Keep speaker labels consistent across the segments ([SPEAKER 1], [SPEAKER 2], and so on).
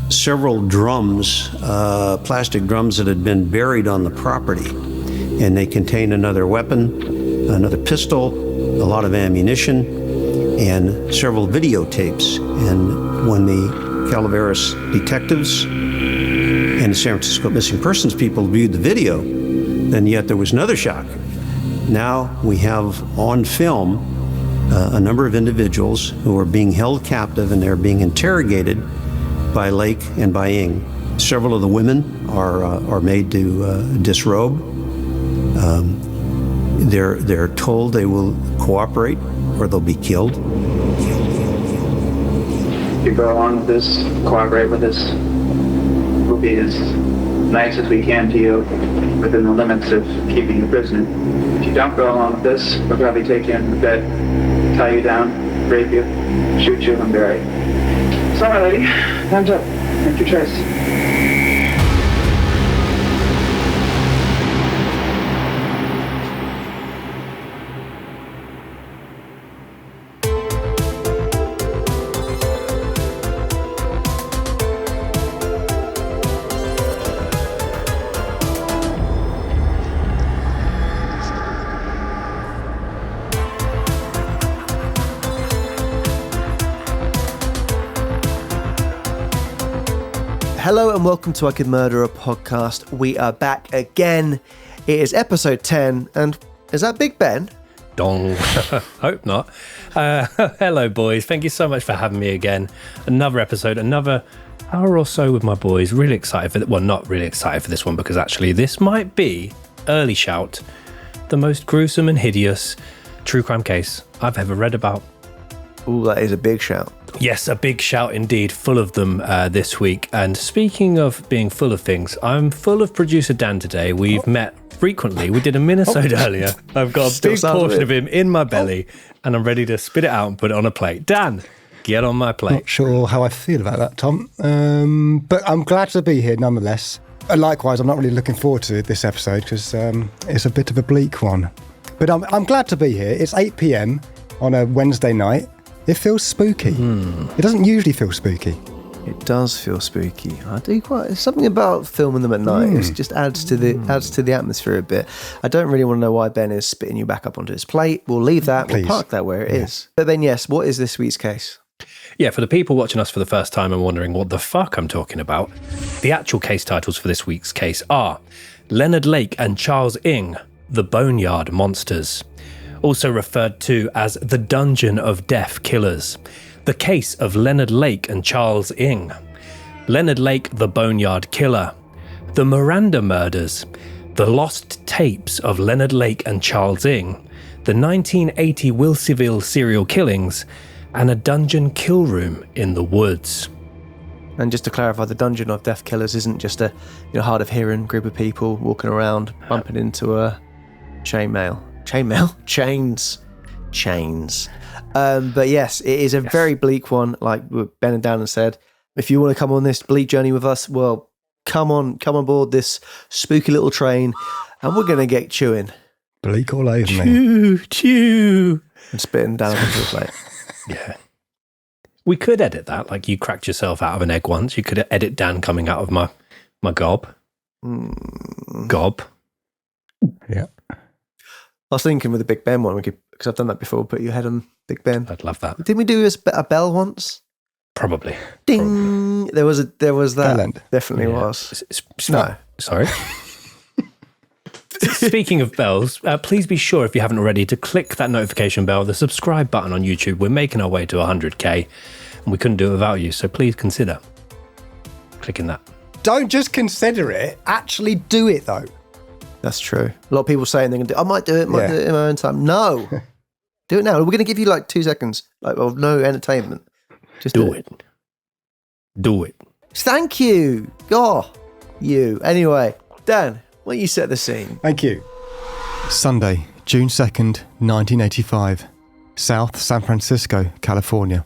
[SPEAKER 1] several drums, plastic drums that had been buried on the property, and they contained another weapon, another pistol, a lot of ammunition, and several videotapes. And when the Calaveras detectives and the San Francisco missing persons people viewed the video, then yet there was another shock. Now we have on film a number of individuals who are being held captive, and they're being interrogated by Lake and by Ng. Several of the women are made to disrobe. They're told they will cooperate or they'll be killed.
[SPEAKER 2] You go along with this, cooperate with this. We'll be as nice as we can to you within the limits of keeping you prisoner. If you don't go along with this, we'll probably take you into bed, tie you down, rape you, shoot you, and bury you. So, my lady, time's up. Make your choice.
[SPEAKER 3] Hello and welcome to I Could Murder a Podcast. We are back again. It is episode 10, and is that Big Ben?
[SPEAKER 4] Dong. Hope not. Hello, boys. Thank you so much for having me again. Another episode, another hour or so with my boys. Really excited for well, not really excited for this one, because actually this might be, early shout, the most gruesome and hideous true crime case I've ever read about.
[SPEAKER 3] Ooh, that is a big shout.
[SPEAKER 4] Yes, a big shout indeed, full of them this week. And speaking of being full of things, I'm full of producer Dan today. We've met frequently. We did a minisode earlier. I've got a big portion of him in my belly, and I'm ready to spit it out and put it on a plate. Dan, get on my plate.
[SPEAKER 5] Not sure how I feel about that, Tom. But I'm glad to be here nonetheless. And likewise, I'm not really looking forward to this episode because it's a bit of a bleak one. But I'm glad to be here. It's 8 p.m. on a Wednesday night. It feels spooky. It doesn't usually feel spooky.
[SPEAKER 3] It does feel spooky. I do quite. There's something about filming them at night. It just adds to the atmosphere a bit. I don't really want to know why Ben is spitting you back up onto his plate. We'll leave that.
[SPEAKER 5] Please.
[SPEAKER 3] We'll park that where it is. But then, yes, what is this week's case?
[SPEAKER 4] Yeah, for the people watching us for the first time and wondering what the fuck I'm talking about, the actual case titles for this week's case are Leonard Lake and Charles Ng, the Boneyard Monsters. Also referred to as the Dungeon of Deaf Killers, the case of Leonard Lake and Charles Ng, Leonard Lake the Boneyard Killer, the Miranda Murders, the Lost Tapes of Leonard Lake and Charles Ng, the 1980 Wilseyville serial killings, and a dungeon kill room in the woods.
[SPEAKER 3] And just to clarify, the Dungeon of Deaf Killers isn't just a hard of hearing group of people walking around bumping into a chainmail. Chains. But yes, it is a very bleak one, like Ben and Dan said. If you want to come on this bleak journey with us, well, come on board this spooky little train, and we're going to get chewing.
[SPEAKER 5] Bleak all over me.
[SPEAKER 4] Chew.
[SPEAKER 3] And spitting down into the plate.
[SPEAKER 4] Yeah. We could edit that, like you cracked yourself out of an egg once. You could edit Dan coming out of my gob. Gob.
[SPEAKER 5] Yeah.
[SPEAKER 3] I was thinking with the Big Ben one, because I've done that before, put your head on Big Ben.
[SPEAKER 4] I'd love that.
[SPEAKER 3] Didn't we do a bell once?
[SPEAKER 4] Probably.
[SPEAKER 3] Ding! Probably. There was that.
[SPEAKER 5] Talent.
[SPEAKER 3] Definitely was.
[SPEAKER 4] No. Sorry. Speaking of bells, please be sure, if you haven't already, to click that notification bell, the subscribe button on YouTube. We're making our way to 100k, and we couldn't do it without you, so please consider clicking that.
[SPEAKER 5] Don't just consider it, actually do it though.
[SPEAKER 3] That's true. A lot of people saying they're going to do I might do it in my own time. No. Do it now. We're going to give you like 2 seconds of no entertainment. Just do it.
[SPEAKER 4] Do it.
[SPEAKER 3] Thank you. God, you. Anyway, Dan, why don't you set the scene?
[SPEAKER 5] Thank you. Sunday, June 2nd, 1985. South San Francisco, California.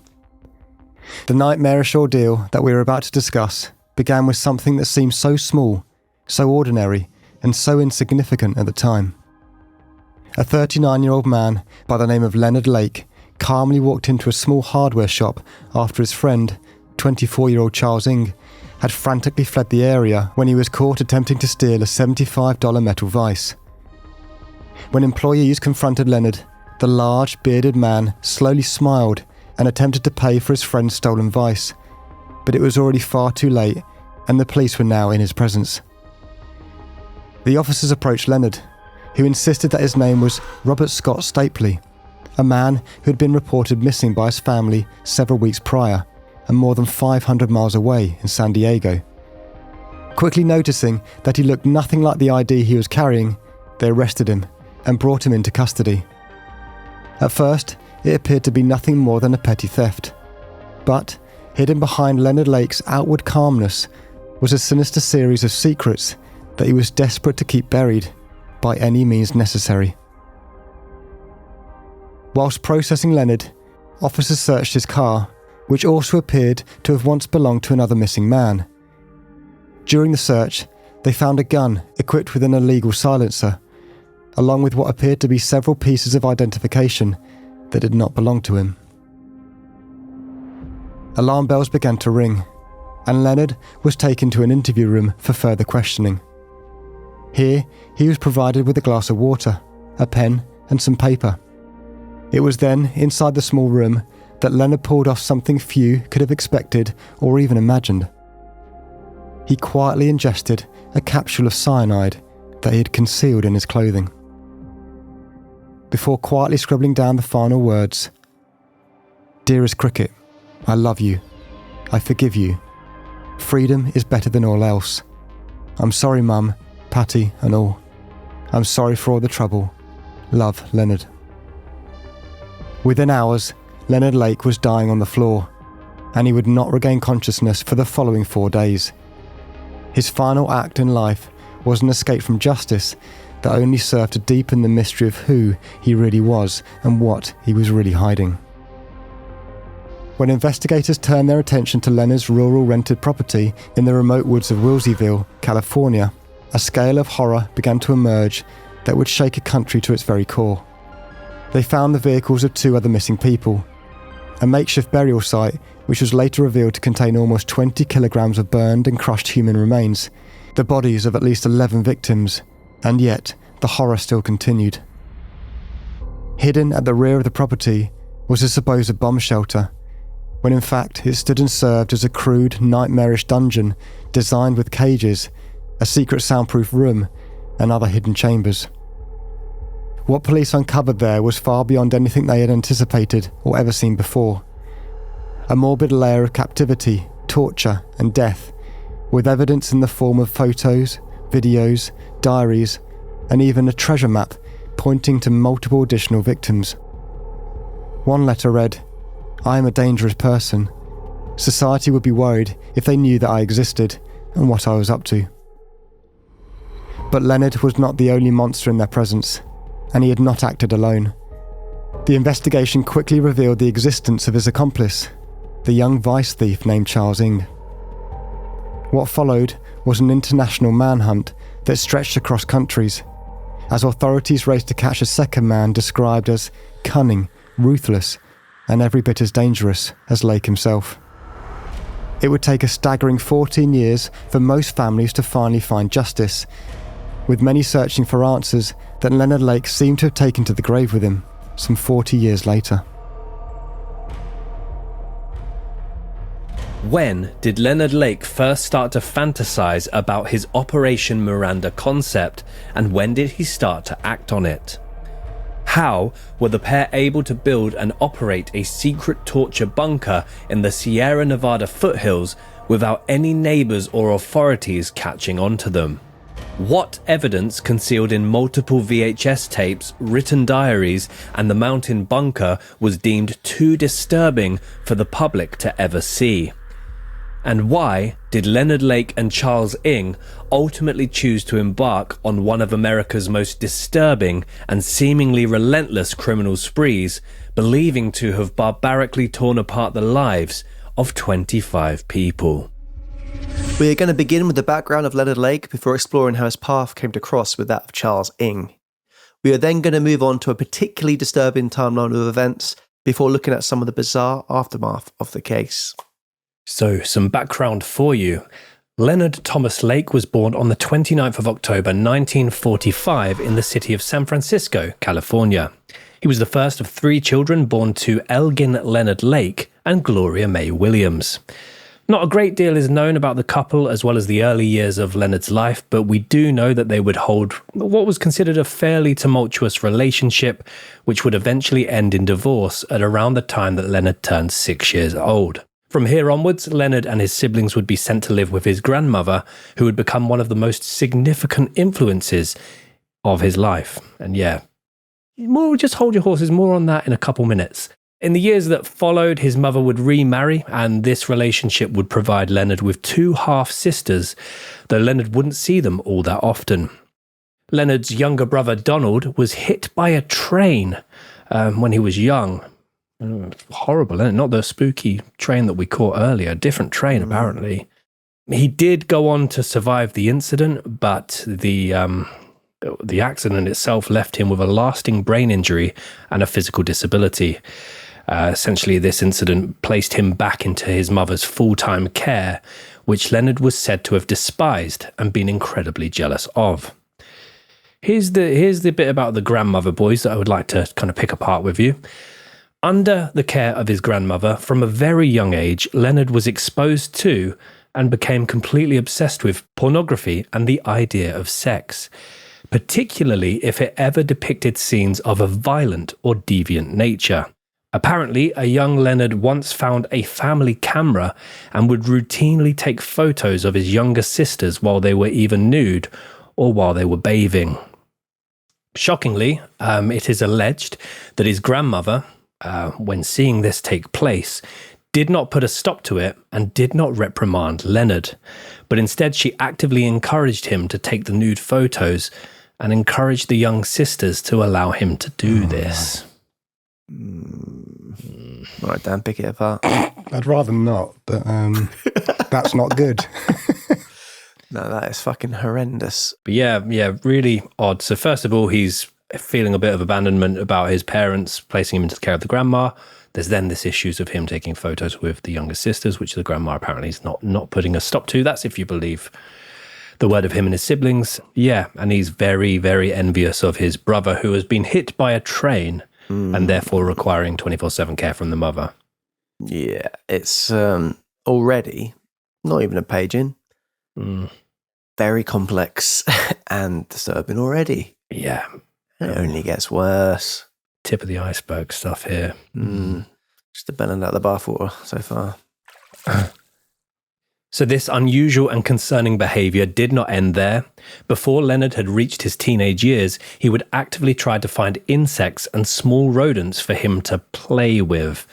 [SPEAKER 5] The nightmarish ordeal that we are about to discuss began with something that seemed so small, so ordinary, and so insignificant at the time. A 39-year-old man by the name of Leonard Lake calmly walked into a small hardware shop after his friend, 24-year-old Charles Ng, had frantically fled the area when he was caught attempting to steal a $75 metal vise. When employees confronted Leonard, the large, bearded man slowly smiled and attempted to pay for his friend's stolen vise, but it was already far too late and the police were now in his presence. The officers approached Leonard, who insisted that his name was Robert Scott Stapley, a man who had been reported missing by his family several weeks prior and more than 500 miles away in San Diego. Quickly noticing that he looked nothing like the ID he was carrying, they arrested him and brought him into custody. At first, it appeared to be nothing more than a petty theft. But, hidden behind Leonard Lake's outward calmness was a sinister series of secrets that he was desperate to keep buried by any means necessary. Whilst processing Leonard, officers searched his car, which also appeared to have once belonged to another missing man. During the search, they found a gun equipped with an illegal silencer, along with what appeared to be several pieces of identification that did not belong to him. Alarm bells began to ring, and Leonard was taken to an interview room for further questioning. Here, he was provided with a glass of water, a pen, and some paper. It was then, inside the small room, that Leonard pulled off something few could have expected or even imagined. He quietly ingested a capsule of cyanide that he had concealed in his clothing. Before quietly scribbling down the final words, "Dearest Cricket, I love you. I forgive you. Freedom is better than all else. I'm sorry, Mum, Patty and all. I'm sorry for all the trouble. Love, Leonard." Within hours, Leonard Lake was dying on the floor, and he would not regain consciousness for the following 4 days. His final act in life was an escape from justice that only served to deepen the mystery of who he really was and what he was really hiding. When investigators turned their attention to Leonard's rural rented property in the remote woods of Wilseyville, California, a scale of horror began to emerge that would shake a country to its very core. They found the vehicles of 2 other missing people, a makeshift burial site which was later revealed to contain almost 20 kilograms of burned and crushed human remains, the bodies of at least 11 victims, and yet the horror still continued. Hidden at the rear of the property was a supposed bomb shelter, when in fact it stood and served as a crude, nightmarish dungeon designed with cages, a secret soundproof room, and other hidden chambers. What police uncovered there was far beyond anything they had anticipated or ever seen before. A morbid layer of captivity, torture, and death, with evidence in the form of photos, videos, diaries, and even a treasure map pointing to multiple additional victims. One letter read, "I am a dangerous person. Society would be worried if they knew that I existed and what I was up to." But Leonard was not the only monster in their presence, and he had not acted alone. The investigation quickly revealed the existence of his accomplice, the young vice thief named Charles Ng. What followed was an international manhunt that stretched across countries, as authorities raced to catch a second man described as cunning, ruthless, and every bit as dangerous as Lake himself. It would take a staggering 14 years for most families to finally find justice, with many searching for answers that Leonard Lake seemed to have taken to the grave with him some 40 years later.
[SPEAKER 4] When did Leonard Lake first start to fantasize about his Operation Miranda concept, and when did he start to act on it? How were the pair able to build and operate a secret torture bunker in the Sierra Nevada foothills without any neighbors or authorities catching on to them? What evidence concealed in multiple VHS tapes, written diaries, and the mountain bunker was deemed too disturbing for the public to ever see? And why did Leonard Lake and Charles Ng ultimately choose to embark on one of America's most disturbing and seemingly relentless criminal sprees, believing to have barbarically torn apart the lives of 25 people?
[SPEAKER 3] We are going to begin with the background of Leonard Lake before exploring how his path came to cross with that of Charles Ng. We are then going to move on to a particularly disturbing timeline of events before looking at some of the bizarre aftermath of the case.
[SPEAKER 4] So, some background for you. Leonard Thomas Lake was born on the 29th of October 1945 in the city of San Francisco, California. He was the first of 3 children born to Elgin Leonard Lake and Gloria May Williams. Not a great deal is known about the couple as well as the early years of Leonard's life, but we do know that they would hold what was considered a fairly tumultuous relationship, which would eventually end in divorce at around the time that Leonard turned 6 years old. From here onwards, Leonard and his siblings would be sent to live with his grandmother, who would become one of the most significant influences of his life. And yeah, just hold your horses, more on that in a couple minutes. In the years that followed, his mother would remarry, and this relationship would provide Leonard with 2 half-sisters, though Leonard wouldn't see them all that often. Leonard's younger brother Donald was hit by a train when he was young. Horrible, isn't it? Not the spooky train that we caught earlier, a different train apparently. He did go on to survive the incident, but the accident itself left him with a lasting brain injury and a physical disability. Essentially, this incident placed him back into his mother's full-time care, which Leonard was said to have despised and been incredibly jealous of. Here's the bit about the grandmother, boys, that I would like to kind of pick apart with you. Under the care of his grandmother, from a very young age, Leonard was exposed to and became completely obsessed with pornography and the idea of sex, particularly if it ever depicted scenes of a violent or deviant nature. Apparently, a young Leonard once found a family camera and would routinely take photos of his younger sisters while they were either nude or while they were bathing. Shockingly, it is alleged that his grandmother, when seeing this take place, did not put a stop to it and did not reprimand Leonard, but instead she actively encouraged him to take the nude photos and encouraged the young sisters to allow him to do this.
[SPEAKER 3] All right, Dan, pick it apart.
[SPEAKER 5] I'd rather not, but that's not good.
[SPEAKER 3] No, that is fucking horrendous.
[SPEAKER 4] But yeah, really odd. So first of all, he's feeling a bit of abandonment about his parents, placing him into the care of the grandma. There's then this issues of him taking photos with the younger sisters, which the grandma apparently is not putting a stop to. That's if you believe the word of him and his siblings. Yeah, and he's very, very envious of his brother, who has been hit by a train and therefore requiring 24/7 care from the mother.
[SPEAKER 3] Yeah, it's already not even a page in. Very complex and disturbing already.
[SPEAKER 4] Yeah.
[SPEAKER 3] It only gets worse.
[SPEAKER 4] Tip of the iceberg stuff here.
[SPEAKER 3] Just the bell out the bathwater so far.
[SPEAKER 4] So this unusual and concerning behaviour did not end there. Before Leonard had reached his teenage years, he would actively try to find insects and small rodents for him to play with.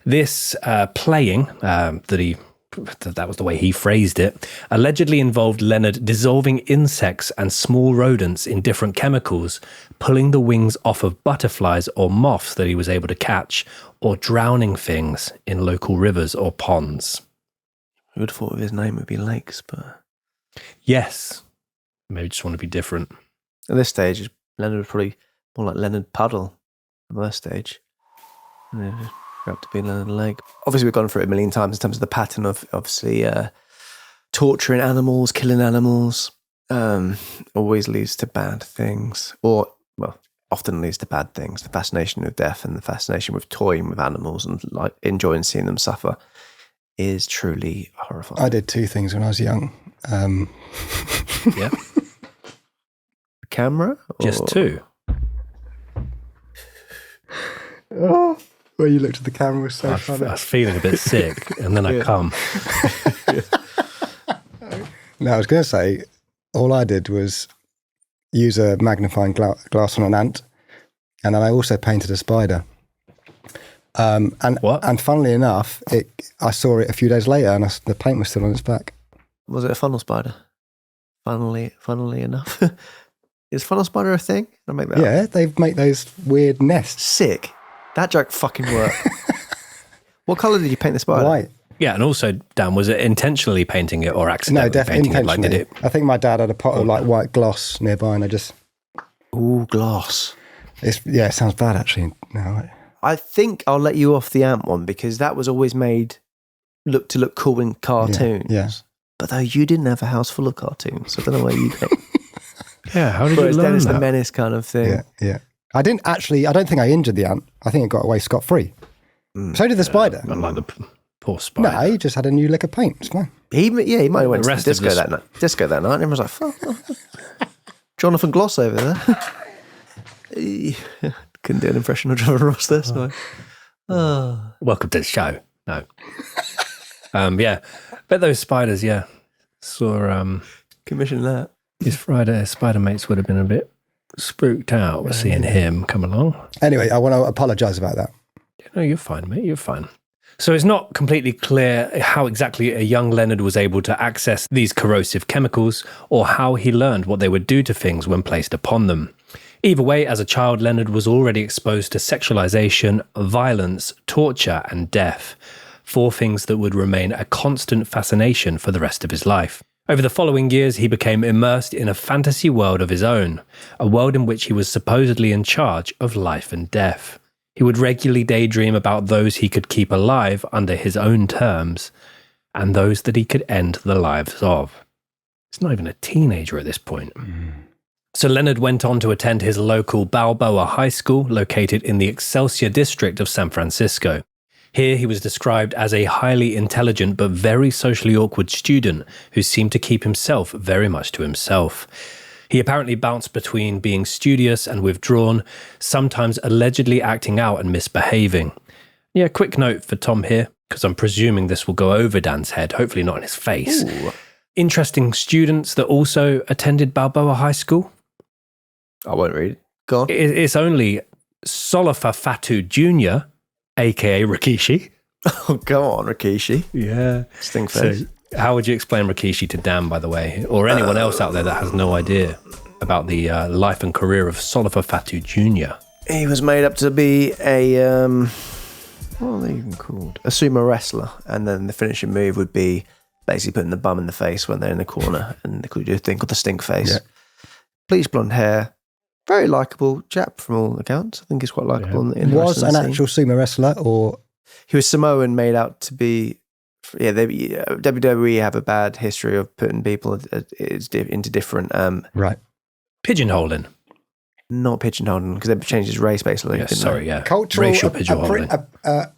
[SPEAKER 4] This playing, that was the way he phrased it, allegedly involved Leonard dissolving insects and small rodents in different chemicals, pulling the wings off of butterflies or moths that he was able to catch, or drowning things in local rivers or ponds.
[SPEAKER 3] Who would have thought of his name would be Lakes, but...
[SPEAKER 4] Yes. Maybe just want to be different.
[SPEAKER 3] At this stage, Leonard was probably more like Leonard Puddle at that stage. And then just grew up to be Leonard Lake. Obviously, we've gone through it a million times in terms of the pattern of, obviously, torturing animals, killing animals. Always leads to bad things. Or, well, often leads to bad things. The fascination with death and the fascination with toying with animals and like enjoying seeing them suffer is truly horrifying.
[SPEAKER 5] I did 2 things when I was young.
[SPEAKER 4] Yeah.
[SPEAKER 3] Camera?
[SPEAKER 4] Just 2?
[SPEAKER 5] Oh, where you looked at the camera was so funny.
[SPEAKER 4] I was feeling a bit sick, and then I come.
[SPEAKER 5] No, I was going to say, all I did was use a magnifying glass on an ant, and then I also painted a spider. And funnily enough, I saw it a few days later, and the paint was still on its back.
[SPEAKER 3] Was it a funnel spider? Funnily enough. Is funnel spider a thing? I'll make that up.
[SPEAKER 5] They make those weird nests.
[SPEAKER 3] Sick. That joke fucking worked. What colour did you paint the spider?
[SPEAKER 5] White.
[SPEAKER 4] Yeah, and also, Dan, was it intentionally painting it or accidentally
[SPEAKER 5] No, definitely
[SPEAKER 4] painting it?
[SPEAKER 5] intentionally. I think my dad had a pot of like white gloss nearby, and I just...
[SPEAKER 3] Ooh, gloss.
[SPEAKER 5] It sounds bad actually. No,
[SPEAKER 3] I think I'll let you off the ant one because that was always made look cool in cartoons.
[SPEAKER 5] Yeah.
[SPEAKER 3] But though you didn't have a house full of cartoons, so I don't know where you came.
[SPEAKER 4] Yeah, how did you
[SPEAKER 3] Whereas
[SPEAKER 4] learn
[SPEAKER 3] Dennis the
[SPEAKER 4] that?
[SPEAKER 3] Menace kind of thing.
[SPEAKER 5] Yeah. I don't think I injured the ant. I think it got away scot-free. So did the spider.
[SPEAKER 4] Unlike the poor spider.
[SPEAKER 5] No, he just had a new lick of paint. It's fine.
[SPEAKER 3] He might have went
[SPEAKER 4] The
[SPEAKER 3] to the
[SPEAKER 4] rest of
[SPEAKER 3] disco
[SPEAKER 4] the
[SPEAKER 3] that night. Disco that night. And everyone's like, fuck. Jonathan Gloss over there. Couldn't do an impression of Jonathan Ross there. So.
[SPEAKER 4] Welcome to the show. No. Yeah. Bet those spiders, yeah. Saw
[SPEAKER 3] Commission that.
[SPEAKER 4] his spider mates would have been a bit spooked out with seeing him come along.
[SPEAKER 5] Anyway, I want to apologise about that.
[SPEAKER 4] No, you're fine, mate. You're fine. So it's not completely clear how exactly a young Leonard was able to access these corrosive chemicals or how he learned what they would do to things when placed upon them. Either way, as a child, Leonard was already exposed to sexualization, violence, torture, and death. 4 things that would remain a constant fascination for the rest of his life. Over the following years, he became immersed in a fantasy world of his own, a world in which he was supposedly in charge of life and death. He would regularly daydream about those he could keep alive under his own terms, and those that he could end the lives of. He's not even a teenager at this point. So Leonard went on to attend his local Balboa High School, located in the Excelsior district of San Francisco. Here he was described as a highly intelligent but very socially awkward student who seemed to keep himself very much to himself. He apparently bounced between being studious and withdrawn, sometimes allegedly acting out and misbehaving. Yeah, quick note for Tom here, because I'm presuming this will go over Dan's head, hopefully not in his face.
[SPEAKER 3] Ooh.
[SPEAKER 4] Interesting students that also attended Balboa High School.
[SPEAKER 3] I won't read it. Go on.
[SPEAKER 4] It's only Solifer Fatu Jr., a.k.a. Rikishi.
[SPEAKER 3] Oh, go on, Rikishi.
[SPEAKER 4] Yeah.
[SPEAKER 3] Stinkface.
[SPEAKER 4] So how would you explain Rikishi to Dan, by the way, or anyone else out there that has no idea about the life and career of Solifer Fatu Jr.?
[SPEAKER 3] He was made up to be a, what are they even called? A sumo wrestler. And then the finishing move would be basically putting the bum in the face when they're in the corner. And they could do a thing called the stink face.
[SPEAKER 5] Yeah.
[SPEAKER 3] Bleached blonde hair. Very likeable chap from all accounts. I think he's quite likeable. In the
[SPEAKER 5] Was
[SPEAKER 3] wrestling
[SPEAKER 5] an
[SPEAKER 3] scene.
[SPEAKER 5] actual sumo wrestler or...
[SPEAKER 3] He was Samoan, made out to be. Yeah, WWE have a bad history of putting people into different.
[SPEAKER 5] Right.
[SPEAKER 4] Pigeonholing.
[SPEAKER 3] Not pigeonholing, because they changed his race basically.
[SPEAKER 4] Yeah,
[SPEAKER 3] didn't
[SPEAKER 4] sorry,
[SPEAKER 3] they?
[SPEAKER 4] yeah.
[SPEAKER 5] Cultural...
[SPEAKER 4] Racial pigeonholing.
[SPEAKER 5] what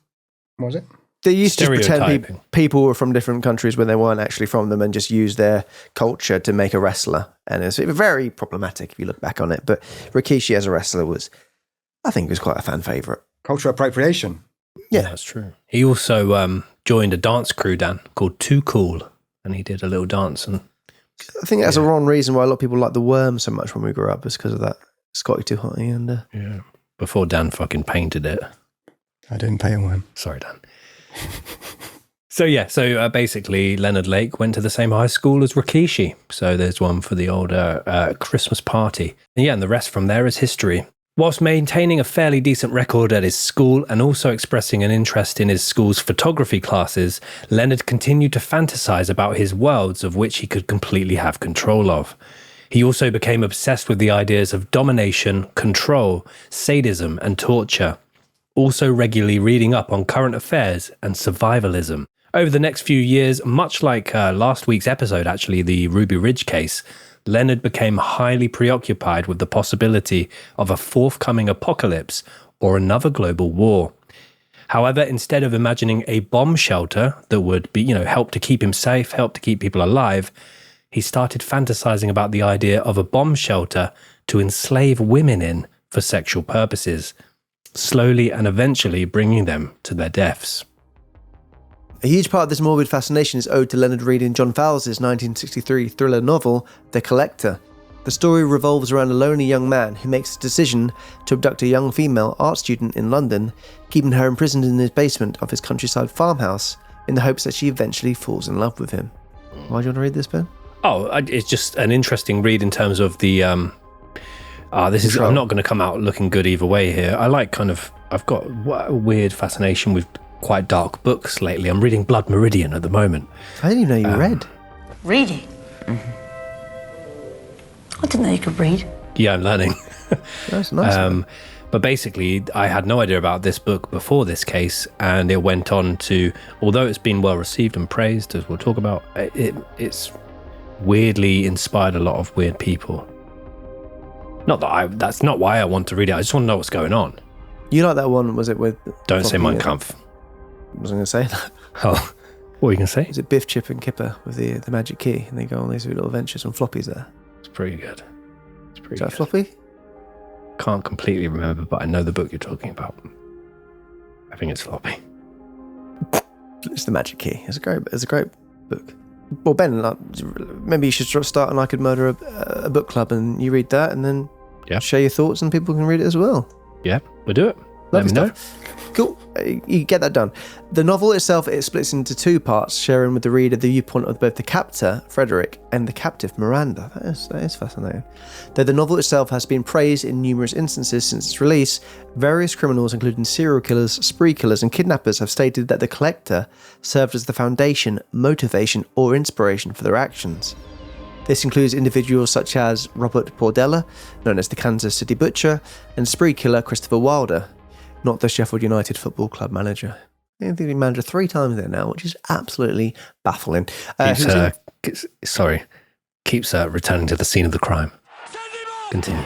[SPEAKER 5] was it?
[SPEAKER 3] They used to pretend
[SPEAKER 4] Stereotyping.
[SPEAKER 3] people were from different countries when they weren't actually from them, and just use their culture to make a wrestler. And it's very problematic if you look back on it. But Rikishi as a wrestler I think, was quite a fan favourite.
[SPEAKER 5] Cultural appropriation.
[SPEAKER 3] Yeah.
[SPEAKER 4] That's true. He also joined a dance crew, Dan, called Too Cool, and he did a little dance. And
[SPEAKER 3] I think that's a wrong reason why a lot of people like The Worm so much when we grew up, is because of that Scotty Too Hotty and.
[SPEAKER 4] yeah, before Dan fucking painted it.
[SPEAKER 5] I didn't pay him.
[SPEAKER 4] Sorry, Dan. So basically Leonard Lake went to the same high school as Rikishi. So there's one for the old Christmas party. And the rest from there is history. Whilst maintaining a fairly decent record at his school and also expressing an interest in his school's photography classes, Leonard continued to fantasize about his worlds of which he could completely have control of. He also became obsessed with the ideas of domination, control, sadism, and torture, also regularly reading up on current affairs and survivalism. Over the next few years, much like last week's episode, actually, the Ruby Ridge case, Leonard became highly preoccupied with the possibility of a forthcoming apocalypse or another global war. However, instead of imagining a bomb shelter that would be, help to keep him safe, help to keep people alive, he started fantasizing about the idea of a bomb shelter to enslave women in for sexual purposes, slowly and eventually bringing them to their deaths.
[SPEAKER 3] A huge part of this morbid fascination is owed to Leonard reading John Fowles' 1963 thriller novel, The Collector. The story revolves around a lonely young man who makes the decision to abduct a young female art student in London, keeping her imprisoned in the basement of his countryside farmhouse in the hopes that she eventually falls in love with him. Why do you want to read this, Ben?
[SPEAKER 4] Oh, it's just an interesting read in terms of the... I'm not going to come out looking good either way here. I've got a weird fascination with quite dark books lately. I'm reading Blood Meridian at the moment.
[SPEAKER 3] I didn't even know you read.
[SPEAKER 6] Reading? Mm-hmm. I didn't know you could read.
[SPEAKER 4] Yeah, I'm learning.
[SPEAKER 3] That's nice.
[SPEAKER 4] But basically, I had no idea about this book before this case, and it went on to, although it's been well received and praised, as we'll talk about, it's weirdly inspired a lot of weird people. That's not why I want to read it. I just want to know what's going on.
[SPEAKER 3] You like that one? Was it with?
[SPEAKER 4] Don't say Mein Kampf.
[SPEAKER 3] I wasn't going to say that.
[SPEAKER 4] Oh, what were you going to say?
[SPEAKER 3] Is it Biff, Chip and Kipper with the magic key, and they go on these little adventures on floppies there?
[SPEAKER 4] It's pretty good. It's pretty
[SPEAKER 3] Is that
[SPEAKER 4] good.
[SPEAKER 3] floppy?
[SPEAKER 4] Can't completely remember, but I know the book you're talking about. I think it's floppy.
[SPEAKER 3] It's the magic key. It's a great book. Well, Ben, maybe you should start an I Could Murder a book club, and you read that, and then share your thoughts, and people can read it as well.
[SPEAKER 4] Yeah, we'll do it.
[SPEAKER 3] Lovely stuff. Cool. You get that done. The novel itself, it splits into two parts, sharing with the reader the viewpoint of both the captor, Frederick, and the captive, Miranda. That is fascinating. Though the novel itself has been praised in numerous instances since its release, various criminals, including serial killers, spree killers, and kidnappers, have stated that the collector served as the foundation, motivation, or inspiration for their actions. This includes individuals such as Robert Bordella, known as the Kansas City Butcher, and spree killer Christopher Wilder, not the Sheffield United Football Club manager. I think he manager 3 times there now, which is absolutely baffling.
[SPEAKER 4] Keeps returning to the scene of the crime. Continue.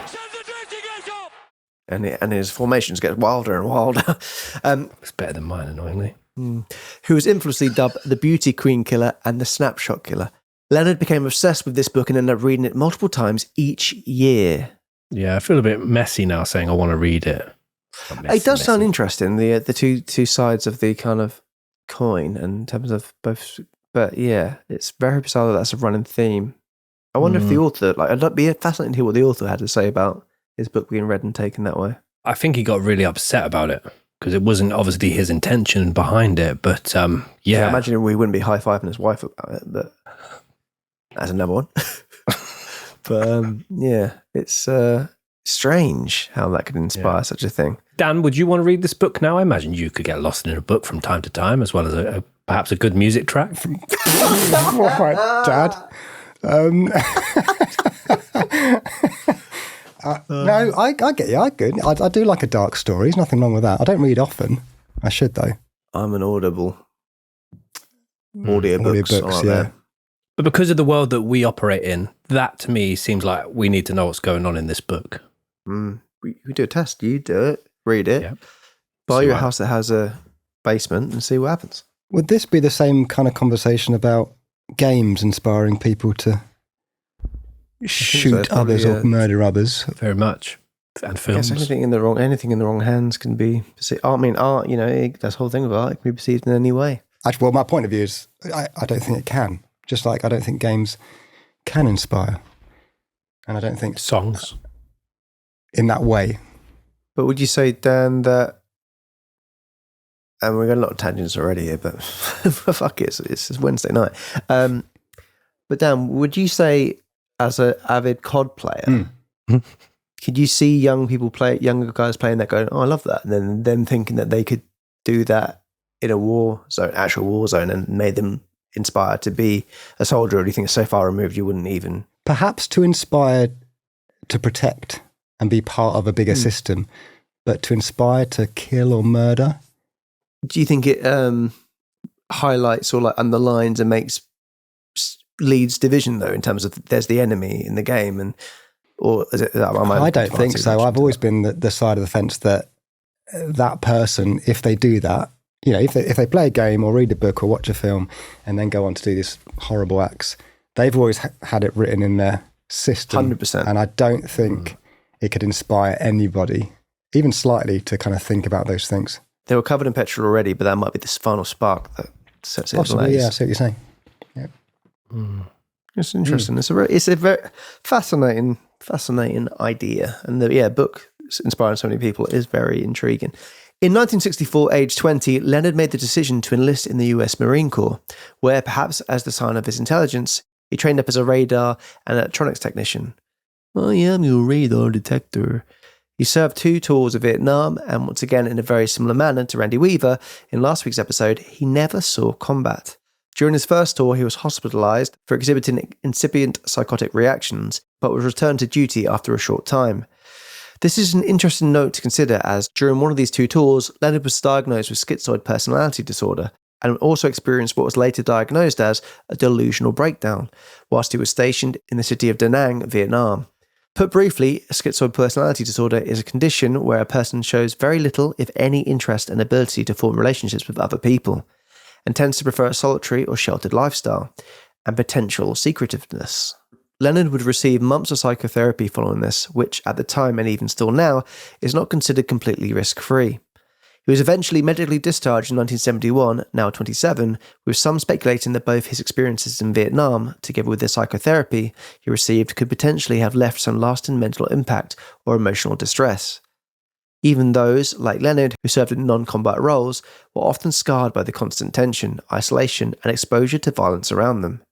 [SPEAKER 3] And his formations get wilder and wilder.
[SPEAKER 4] It's better than mine, annoyingly.
[SPEAKER 3] Who was infamously dubbed the Beauty Queen Killer and the Snapshot Killer. Leonard became obsessed with this book and ended up reading it multiple times each year.
[SPEAKER 4] Yeah, I feel a bit messy now saying I want to read it.
[SPEAKER 3] It does sound interesting, the two sides of the kind of coin in terms of both. But yeah, it's very bizarre that that's a running theme. I wonder if the author, I'd be fascinated to hear what the author had to say about his book being read and taken that way.
[SPEAKER 4] I think he got really upset about it because it wasn't obviously his intention behind it. But yeah,
[SPEAKER 3] I imagine we wouldn't be high-fiving his wife about it, but that's another one. But yeah, it's strange how that could inspire such a thing.
[SPEAKER 4] Dan, would you want to read this book now? I imagine you could get lost in a book from time to time, as well as perhaps a good music track.
[SPEAKER 5] All right, Dad. No, I get you. I do like a dark story. There's nothing wrong with that. I don't read often. I should, though.
[SPEAKER 3] I'm an audiobooks.
[SPEAKER 5] Audiobooks, yeah.
[SPEAKER 4] But because of the world that we operate in, that to me seems like we need to know what's going on in this book.
[SPEAKER 3] We do a test. You do it, read it, buy you a house that has a basement and see what happens.
[SPEAKER 5] Would this be the same kind of conversation about games inspiring people to shoot others or murder others?
[SPEAKER 4] Very much. And films.
[SPEAKER 3] I guess anything in the wrong hands can be perceived. I mean, art, that's the whole thing of art. It can be perceived in any way.
[SPEAKER 5] Actually, well, my point of view is I don't think it can. Just like I don't think games can inspire. And I don't think
[SPEAKER 4] songs
[SPEAKER 5] in that way.
[SPEAKER 3] But would you say, Dan, that, and we've got a lot of tangents already here, but fuck it, it's Wednesday night. But Dan, would you say, as an avid COD player, could you see younger guys playing that going, oh, I love that, and then them thinking that they could do that in a actual war zone, and made them inspired to be a soldier, or do you think it's so far removed you wouldn't even?
[SPEAKER 5] Perhaps to inspire to protect and be part of a bigger system, but to inspire to kill or murder?
[SPEAKER 3] Do you think it highlights or underlines and leads division, though, in terms of there's the enemy in the game, or is it?
[SPEAKER 5] I don't think so. I've always been the side of the fence that person, if they do that, if they play a game or read a book or watch a film and then go on to do these horrible acts, they've always had it written in their system.
[SPEAKER 3] 100%.
[SPEAKER 5] And I don't think it could inspire anybody, even slightly, to kind of think about those things.
[SPEAKER 3] They were covered in petrol already, but that might be this final spark that sets it
[SPEAKER 5] Possibly,
[SPEAKER 3] ablaze.
[SPEAKER 5] yeah, I see what you're saying. Yeah.
[SPEAKER 3] It's interesting. It's a very fascinating idea. And the book inspiring so many people is very intriguing. In 1964, aged 20, Leonard made the decision to enlist in the US Marine Corps, where, perhaps as the sign of his intelligence, he trained up as a radar and electronics technician. I am your radar detector. He served 2 tours of Vietnam, and once again, in a very similar manner to Randy Weaver in last week's episode, he never saw combat. During his first tour, he was hospitalized for exhibiting incipient psychotic reactions, but was returned to duty after a short time. This is an interesting note to consider, as during one of these 2 tours, Leonard was diagnosed with schizoid personality disorder and also experienced what was later diagnosed as a delusional breakdown, whilst he was stationed in the city of Da Nang, Vietnam. Put briefly, a schizoid personality disorder is a condition where a person shows very little, if any, interest and ability to form relationships with other people, and tends to prefer a solitary or sheltered lifestyle, and potential secretiveness. Leonard would receive months of psychotherapy following this, which at the time, and even still now, is not considered completely risk-free. He was eventually medically discharged in 1971, now 27, with some speculating that both his experiences in Vietnam, together with the psychotherapy he received, could potentially have left some lasting mental impact or emotional distress. Even those, like Leonard, who served in non-combat roles, were often scarred by the constant tension, isolation, and exposure to violence around them.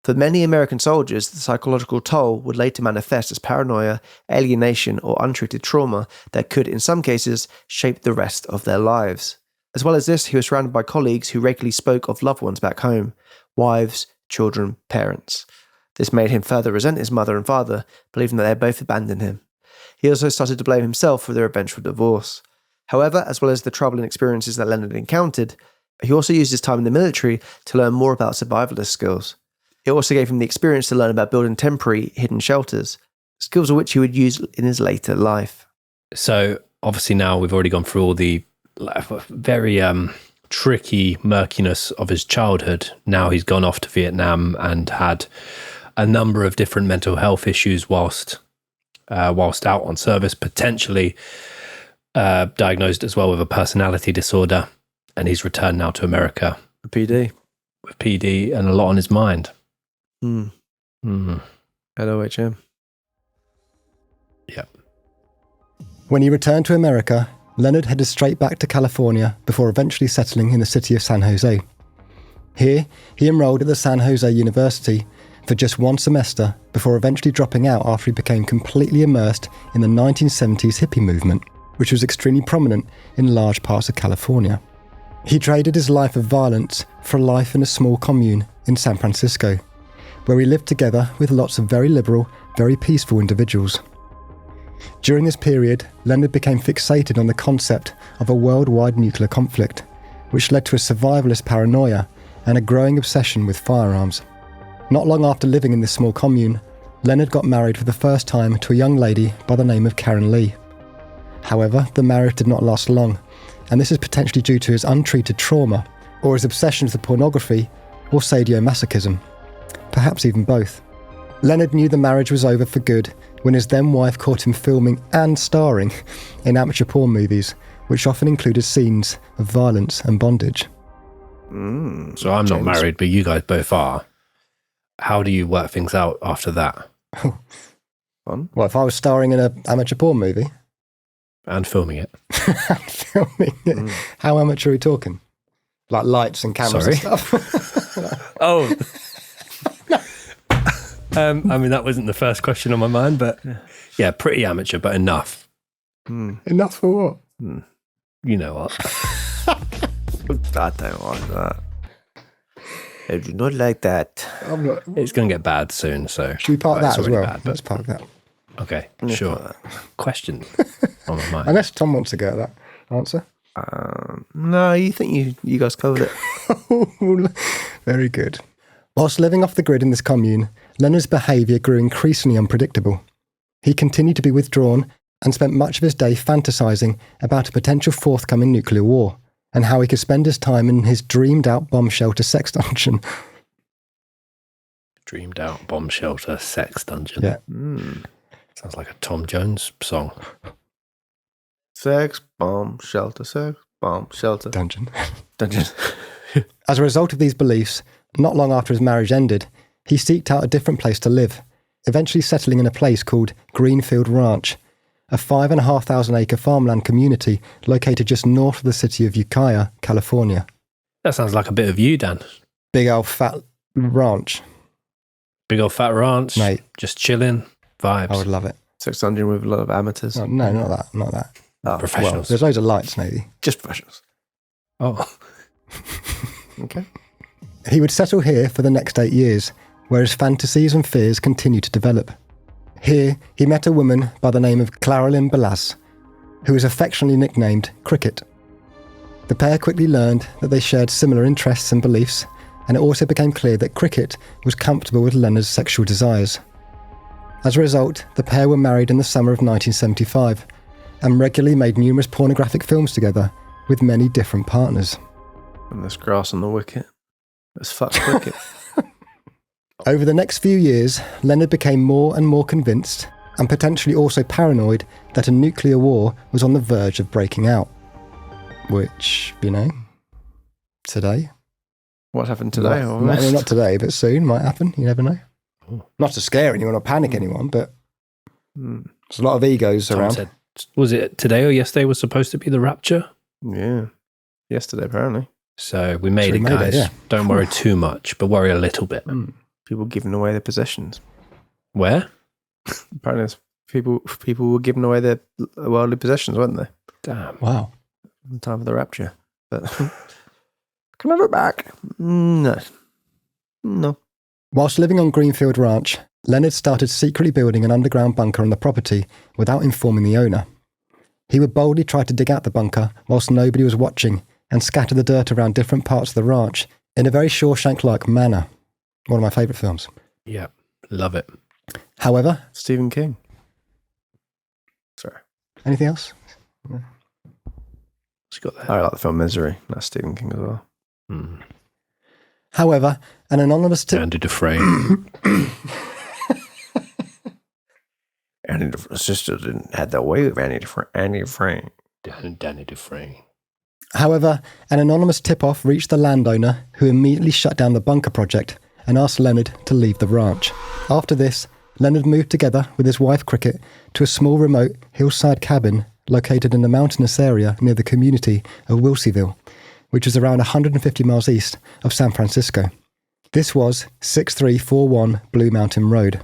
[SPEAKER 3] For many American soldiers, the psychological toll would later manifest as paranoia, alienation, or untreated trauma that could, in some cases, shape the rest of their lives. As well as this, he was surrounded by colleagues who regularly spoke of loved ones back home, wives, children, parents. This made him further resent his mother and father, believing that they had both abandoned him. He also started to blame himself for their eventual divorce. However, as well as the troubling experiences that Leonard encountered, he also used his time in the military to learn more about survivalist skills. It also gave him the experience to learn about building temporary hidden shelters, skills of which he would use in his later life.
[SPEAKER 4] So obviously now we've already gone through all the very tricky murkiness of his childhood. Now he's gone off to Vietnam and had a number of different mental health issues whilst out on service, potentially diagnosed as well with a personality disorder. And he's returned now to America.
[SPEAKER 3] PD.
[SPEAKER 4] With PD and a lot on his mind.
[SPEAKER 3] LOHM.
[SPEAKER 4] Yeah.
[SPEAKER 5] When he returned to America, Leonard headed straight back to California before eventually settling in the city of San Jose. Here, he enrolled at the San Jose University for just 1 semester before eventually dropping out after he became completely immersed in the 1970s hippie movement, which was extremely prominent in large parts of California. He traded his life of violence for a life in a small commune in San Francisco, where he lived together with lots of very liberal, very peaceful individuals. During this period, Leonard became fixated on the concept of a worldwide nuclear conflict, which led to a survivalist paranoia and a growing obsession with firearms. Not long after living in this small commune, Leonard got married for the first time to a young lady by the name of Karen Lee. However, the marriage did not last long, and this is potentially due to his untreated trauma, or his obsession with pornography, or sadomasochism. Perhaps even both. Leonard knew the marriage was over for good when his then-wife caught him filming and starring in amateur porn movies, which often included scenes of violence and bondage.
[SPEAKER 4] So I'm not married, but you guys both are. How do you work things out after that?
[SPEAKER 5] Well, if I was starring in an amateur porn movie...
[SPEAKER 4] And filming it.
[SPEAKER 5] How amateur are we talking? Like lights and cameras and stuff?
[SPEAKER 4] Oh... I mean, that wasn't the first question on my mind, but yeah, pretty amateur, but enough.
[SPEAKER 5] Enough for what?
[SPEAKER 4] You know what?
[SPEAKER 3] I don't like that. I do not like that.
[SPEAKER 5] I'm not.
[SPEAKER 4] It's going to get bad soon, so...
[SPEAKER 5] Should we park that as well?
[SPEAKER 4] Bad,
[SPEAKER 5] Let's park that.
[SPEAKER 4] Okay, sure. Questions on my mind.
[SPEAKER 5] Unless Tom wants to go at that answer.
[SPEAKER 3] No, you think you guys covered it.
[SPEAKER 5] Very good. Whilst living off the grid in this commune, Leonard's behaviour grew increasingly unpredictable. He continued to be withdrawn and spent much of his day fantasising about a potential forthcoming nuclear war and how he could spend his time in his dreamed-out bomb shelter sex dungeon.
[SPEAKER 4] Dreamed out bomb shelter sex dungeon.
[SPEAKER 5] Yeah.
[SPEAKER 4] Sounds like a Tom Jones song.
[SPEAKER 3] Sex bomb shelter,
[SPEAKER 5] Dungeon.
[SPEAKER 3] dungeon.
[SPEAKER 5] As a result of these beliefs, not long after his marriage ended, he sought out a different place to live, eventually settling in a place called Greenfield Ranch, a 5,500-acre farmland community located just north of the city of Ukiah, California.
[SPEAKER 4] That sounds like a bit of you, Dan.
[SPEAKER 5] Big old fat ranch.
[SPEAKER 4] Big old fat ranch.
[SPEAKER 5] Mate.
[SPEAKER 4] Just chilling. Vibes.
[SPEAKER 5] I would love it.
[SPEAKER 3] Sex dungeon with a lot of amateurs.
[SPEAKER 5] Oh, no, not that.
[SPEAKER 3] Oh,
[SPEAKER 5] Well,
[SPEAKER 4] Professionals.
[SPEAKER 5] there's loads of lights, maybe.
[SPEAKER 3] just professionals.
[SPEAKER 4] Oh.
[SPEAKER 3] Okay.
[SPEAKER 5] He would settle here for the next 8 years, where his fantasies and fears continued to develop. Here, he met a woman by the name of Clarelyn Ballas, who was affectionately nicknamed Cricket. The pair quickly learned that they shared similar interests and beliefs, and it also became clear that Cricket was comfortable with Leonard's sexual desires. As a result, the pair were married in the summer of 1975 and regularly made numerous pornographic films together with many different partners.
[SPEAKER 3] And there's grass on the wicket. Let's fuck Cricket.
[SPEAKER 5] Over the next few years, Leonard became more and more convinced, and potentially also paranoid, that a nuclear war was on the verge of breaking out. Which, today.
[SPEAKER 3] What happened today?
[SPEAKER 5] Not today, but soon might happen. You never know. Not to scare anyone or panic anyone, but there's a lot of egos
[SPEAKER 4] Tom
[SPEAKER 5] around.
[SPEAKER 4] said, was it today or yesterday was supposed to be the rapture?
[SPEAKER 3] Yeah. Yesterday, apparently.
[SPEAKER 4] So we made
[SPEAKER 5] So we
[SPEAKER 4] it,
[SPEAKER 5] made it,
[SPEAKER 4] guys.
[SPEAKER 5] yeah.
[SPEAKER 4] Don't worry too much, but worry a little bit.
[SPEAKER 3] People giving away their possessions.
[SPEAKER 4] Where?
[SPEAKER 3] Apparently, people were giving away their worldly possessions, weren't they?
[SPEAKER 4] Damn.
[SPEAKER 5] Wow.
[SPEAKER 3] In time for the rapture. But can I look back? No.
[SPEAKER 5] Whilst living on Greenfield Ranch, Leonard started secretly building an underground bunker on the property without informing the owner. He would boldly try to dig out the bunker whilst nobody was watching and scatter the dirt around different parts of the ranch in a very Shawshank-like manner. One of my favourite films.
[SPEAKER 4] Yeah, love it.
[SPEAKER 5] However,
[SPEAKER 3] Stephen King. Sorry.
[SPEAKER 5] anything else?
[SPEAKER 4] What's got there?
[SPEAKER 3] I like the film Misery. That's Stephen King as well.
[SPEAKER 5] However, an anonymous tip...
[SPEAKER 4] Andy Dufresne.
[SPEAKER 3] Andy Dufresne sister didn't have the way of Andy Dufresne.
[SPEAKER 4] Danny Dufresne.
[SPEAKER 5] However, an anonymous tip-off reached the landowner, who immediately shut down the bunker project and asked Leonard to leave the ranch. After this, Leonard moved together with his wife Cricket to a small remote hillside cabin located in a mountainous area near the community of Wilseyville, which is around 150 miles east of San Francisco. This was 6341 Blue Mountain Road.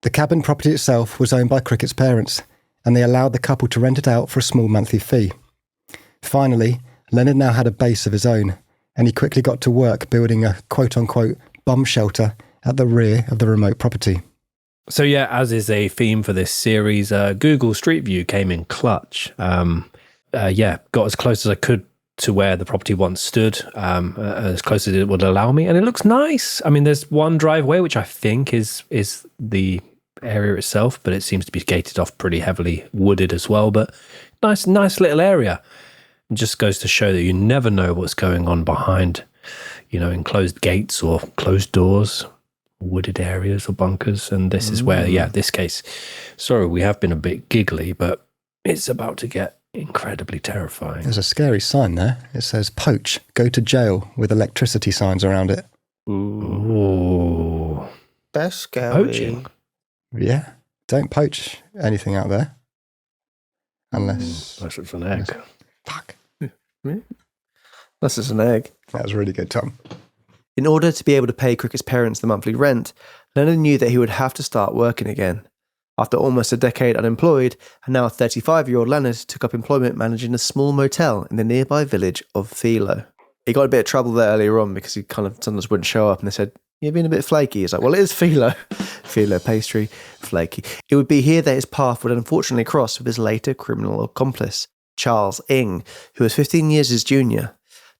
[SPEAKER 5] The cabin property itself was owned by Cricket's parents, and they allowed the couple to rent it out for a small monthly fee. Finally, Leonard now had a base of his own, and he quickly got to work building a quote-unquote bomb shelter at the rear of the remote property.
[SPEAKER 4] So yeah, as is a theme for this series, Google Street View came in clutch. Got as close as I could to where the property once stood, as close as it would allow me, and it looks nice. I mean, there's one driveway, which I think is the area itself, but it seems to be gated off, pretty heavily wooded as well, but nice little area. It just goes to show that you never know what's going on behind, enclosed gates or closed doors, wooded areas or bunkers. And this is where, this case, sorry, we have been a bit giggly, but it's about to get incredibly terrifying.
[SPEAKER 5] There's a scary sign there. It says, "Poach, go to jail," with electricity signs around it.
[SPEAKER 4] Ooh.
[SPEAKER 3] That's scary.
[SPEAKER 4] Poaching.
[SPEAKER 5] Yeah, don't poach anything out there. Unless
[SPEAKER 4] it's an egg.
[SPEAKER 5] Fuck.
[SPEAKER 3] Unless it's an egg.
[SPEAKER 5] That was really good, Tom.
[SPEAKER 3] In order to be able to pay Cricket's parents the monthly rent, Leonard knew that he would have to start working again. After almost a decade unemployed, and now 35-year-old Leonard took up employment managing a small motel in the nearby village of Philo. He got in a bit of trouble there earlier on because he kind of sometimes wouldn't show up, and they said, "You're being a bit flaky." He's like, "Well, it is Philo." Philo pastry, flaky. It would be here that his path would unfortunately cross with his later criminal accomplice, Charles Ing, who was 15 years his junior.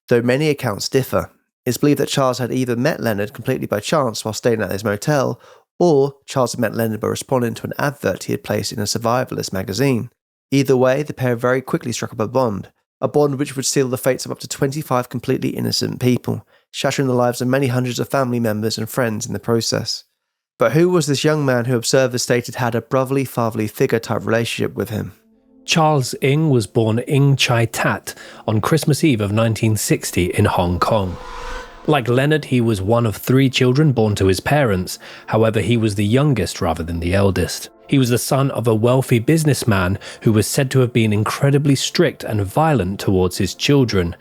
[SPEAKER 3] Though many accounts differ, it's believed that Charles had either met Leonard completely by chance while staying at his motel, or Charles had met Leonard by responding to an advert he had placed in a survivalist magazine. Either way, the pair very quickly struck up a bond which would seal the fates of up to 25 completely innocent people, shattering the lives of many hundreds of family members and friends in the process. But who was this young man who observers stated had a brotherly, fatherly figure type relationship with him?
[SPEAKER 4] Charles Ing was born Ing Chai Tat on Christmas Eve of 1960 in Hong Kong. Like Leonard, he was one of 3 children born to his parents. However, he was the youngest rather than the eldest. He was the son of a wealthy businessman who was said to have been incredibly strict and violent towards his children.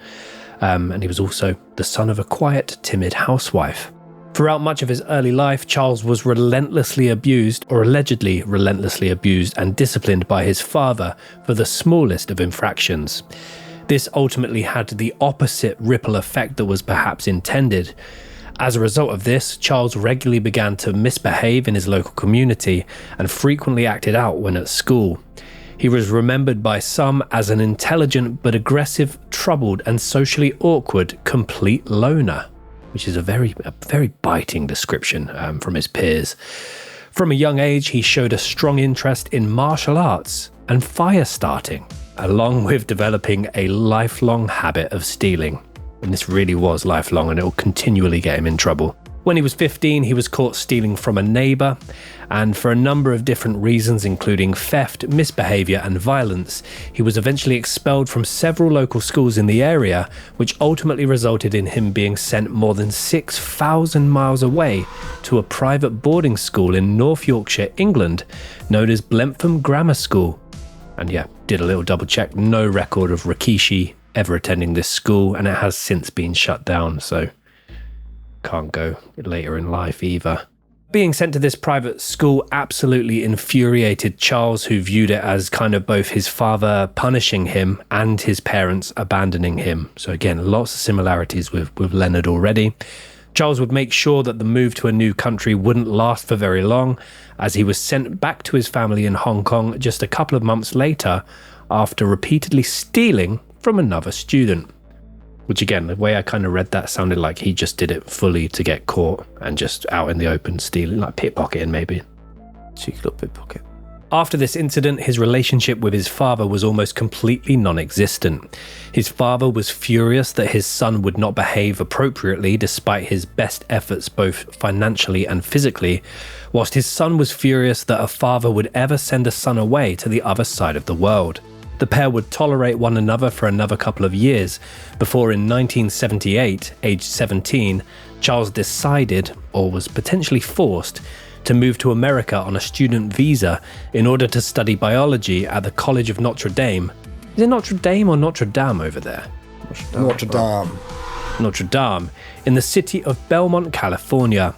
[SPEAKER 4] And he was also the son of a quiet, timid housewife. Throughout much of his early life, Charles was relentlessly abused, or allegedly relentlessly abused and disciplined by his father for the smallest of infractions. This ultimately had the opposite ripple effect that was perhaps intended, As a result of this, Charles regularly began to misbehave in his local community and frequently acted out when at school. He was remembered by some as an intelligent but aggressive, troubled and socially awkward complete loner, which is a very biting description from his peers. From a young age, he showed a strong interest in martial arts and fire starting, along with developing a lifelong habit of stealing. And this really was lifelong, and it will continually get him in trouble. When he was 15, he was caught stealing from a neighbour, and for a number of different reasons, including theft, misbehaviour and violence, he was eventually expelled from several local schools in the area, which ultimately resulted in him being sent more than 6,000 miles away to a private boarding school in North Yorkshire, England, known as Blentham Grammar School. And yeah, did a little double check, no record of Rikishi ever attending this school, and it has since been shut down, so can't go later in life either. Being sent to this private school absolutely infuriated Charles, who viewed it as kind of both his father punishing him and his parents abandoning him. So again, lots of similarities with Leonard already. Charles would make sure that the move to a new country wouldn't last for very long, as he was sent back to his family in Hong Kong just a couple of months later after repeatedly stealing from another student. Which again, the way I kind of read that sounded like he just did it fully to get caught and just out in the open stealing, like pickpocketing maybe.
[SPEAKER 3] Cheeky little pickpocket.
[SPEAKER 4] After this incident, his relationship with his father was almost completely non-existent. His father was furious that his son would not behave appropriately despite his best efforts both financially and physically, whilst his son was furious that a father would ever send a son away to the other side of the world. The pair would tolerate one another for another couple of years, before in 1978, aged 17, Charles decided, or was potentially forced, to move to America on a student visa in order to study biology at the College of Notre Dame. Is it Notre Dame or Notre Dame over there?
[SPEAKER 5] Notre Dame.
[SPEAKER 4] Notre Dame, in the city of Belmont, California.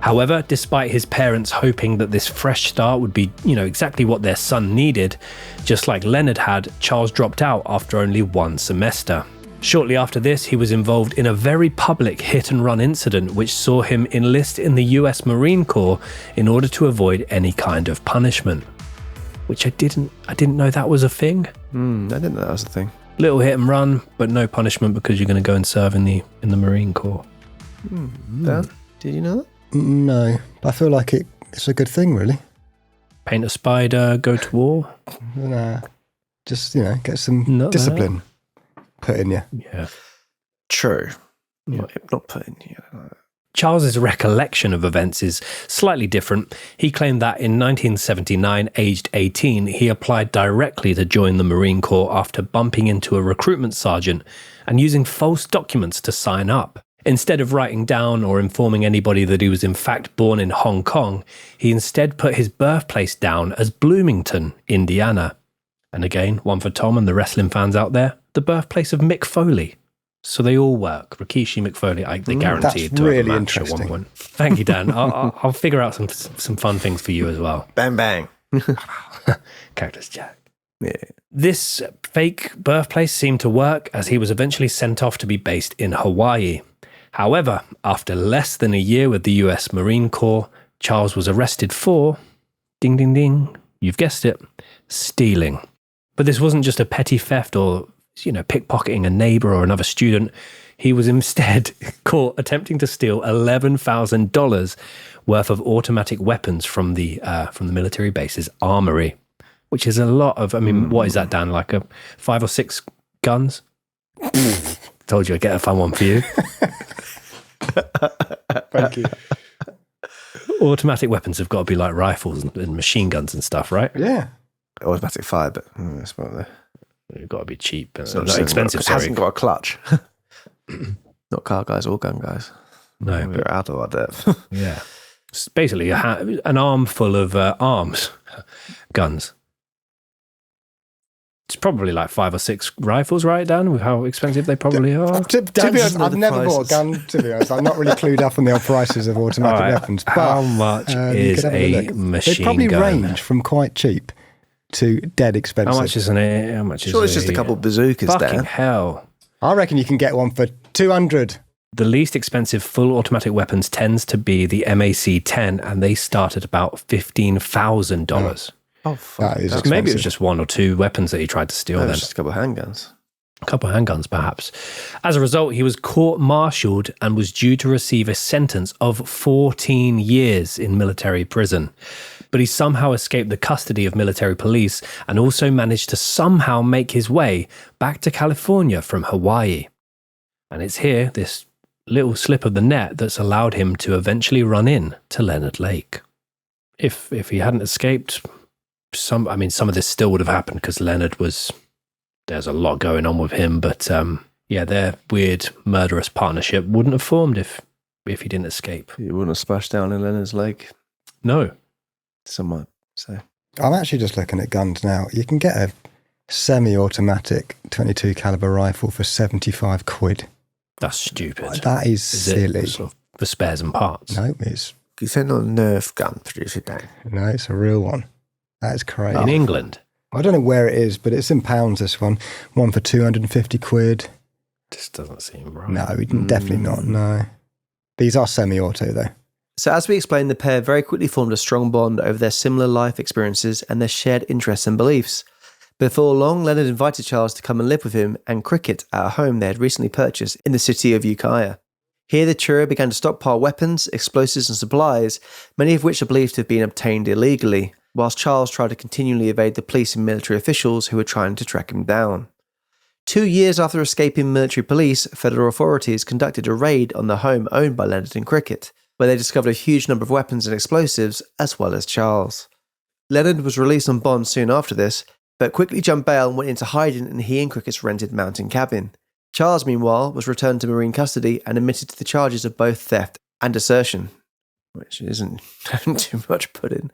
[SPEAKER 4] However, despite his parents hoping that this fresh start would be, exactly what their son needed, just like Leonard had, Charles dropped out after only one semester. Shortly after this, he was involved in a very public hit-and-run incident which saw him enlist in the US Marine Corps in order to avoid any kind of punishment. Which I didn't know that was a thing.
[SPEAKER 3] I didn't know that was a thing.
[SPEAKER 4] Little hit and run, but no punishment because you're going to go and serve in the Marine Corps.
[SPEAKER 3] Dan, did you know that?
[SPEAKER 5] No, but I feel like it's a good thing, really.
[SPEAKER 4] Paint a spider, go to war.
[SPEAKER 5] Nah, just, get some discipline put in you.
[SPEAKER 4] Yeah.
[SPEAKER 3] True.
[SPEAKER 4] Yeah.
[SPEAKER 3] Not putting you.
[SPEAKER 4] Charles's recollection of events is slightly different. He claimed that in 1979, aged 18, he applied directly to join the Marine Corps after bumping into a recruitment sergeant and using false documents to sign up. Instead of writing down or informing anybody that he was in fact born in Hong Kong, he instead put his birthplace down as Bloomington, Indiana. And again, one for Tom and the wrestling fans out there, the birthplace of Mick Foley. So they all work. Rikishi, Mick Foley, they guaranteed to
[SPEAKER 5] really
[SPEAKER 4] have a match at one point. Thank you, Dan. I'll figure out some fun things for you as well.
[SPEAKER 3] Bang, bang.
[SPEAKER 4] Cactus Jack.
[SPEAKER 3] Yeah.
[SPEAKER 4] This fake birthplace seemed to work as he was eventually sent off to be based in Hawaii. However, after less than a year with the US Marine Corps, Charles was arrested for, ding, ding, ding, you've guessed it, stealing. But this wasn't just a petty theft or, pickpocketing a neighbor or another student. He was instead caught attempting to steal $11,000 worth of automatic weapons from the military base's armory, which is a lot of, what is that, Dan? Like 5 or 6 guns? Told you I'd get a fun one for you.
[SPEAKER 5] Thank you.
[SPEAKER 4] Automatic weapons have got to be like rifles and machine guns and stuff, right?
[SPEAKER 5] Yeah.
[SPEAKER 3] Automatic fire, but that's about there.
[SPEAKER 4] They've got to be cheap.
[SPEAKER 3] So
[SPEAKER 4] expensive,
[SPEAKER 3] it
[SPEAKER 4] sorry.
[SPEAKER 3] hasn't got a clutch. Not car guys or gun guys.
[SPEAKER 4] No.
[SPEAKER 3] We're out of that.
[SPEAKER 4] Yeah. It's basically an arm full of arms, guns. It's probably like 5 or 6 rifles, right, Dan, with how expensive they probably are.
[SPEAKER 5] To be honest, I've never bought a gun, to be honest. I'm not really clued up on the old prices of automatic weapons. But,
[SPEAKER 4] how much is a machine
[SPEAKER 5] They probably
[SPEAKER 4] gun?
[SPEAKER 5] range from quite cheap to dead expensive.
[SPEAKER 4] How much is it? How much is
[SPEAKER 3] Sure, it's just a couple of bazookas,
[SPEAKER 4] fucking
[SPEAKER 3] Dan.
[SPEAKER 4] hell.
[SPEAKER 5] I reckon you can get one for 200.
[SPEAKER 4] The least expensive full automatic weapons tends to be the MAC-10, and they start at about $15,000.
[SPEAKER 3] Oh, fuck.
[SPEAKER 5] That is
[SPEAKER 4] So maybe it was
[SPEAKER 5] expensive.
[SPEAKER 4] just one or two weapons that he tried to steal
[SPEAKER 3] That
[SPEAKER 4] then.
[SPEAKER 3] was just a couple of handguns.
[SPEAKER 4] A couple of handguns, perhaps. As a result, he was court-martialed and was due to receive a sentence of 14 years in military prison. But he somehow escaped the custody of military police and also managed to somehow make his way back to California from Hawaii. And it's here, this little slip of the net, that's allowed him to eventually run in to Leonard Lake. If he hadn't escaped, some of this still would have happened because Leonard was... There's a lot going on with him, but their weird murderous partnership wouldn't have formed if he didn't escape.
[SPEAKER 3] You wouldn't have splashed down in Leonard's Lake,
[SPEAKER 4] No.
[SPEAKER 3] some might say.
[SPEAKER 5] I'm actually just looking at guns now. You can get a semi-automatic 22 caliber rifle for 75 quid.
[SPEAKER 4] That's stupid.
[SPEAKER 5] That is
[SPEAKER 4] Is
[SPEAKER 5] silly.
[SPEAKER 4] it sort of for spares and parts?
[SPEAKER 5] No, it's
[SPEAKER 3] You said not a Nerf gun, producer Dan.
[SPEAKER 5] no, it's a real one. That is crazy.
[SPEAKER 4] In England?
[SPEAKER 5] I don't know where it is, but it's in pounds, this one. One for 250 quid.
[SPEAKER 4] This doesn't seem right.
[SPEAKER 5] No, definitely not, no. These are semi-auto, though.
[SPEAKER 3] So as we explained, the pair very quickly formed a strong bond over their similar life experiences and their shared interests and beliefs. Before long, Leonard invited Charles to come and live with him and cricket at a home they had recently purchased in the city of Ukiah. Here the trio began to stockpile weapons, explosives and supplies, many of which are believed to have been obtained illegally, whilst Charles tried to continually evade the police and military officials who were trying to track him down. 2 years after escaping military police, federal authorities conducted a raid on the home owned by Leonard and Cricket, where they discovered a huge number of weapons and explosives, as well as Charles. Leonard was released on bond soon after this, but quickly jumped bail and went into hiding in he and Cricket's rented mountain cabin. Charles, meanwhile, was returned to Marine custody and admitted to the charges of both theft and desertion, which isn't too much put in.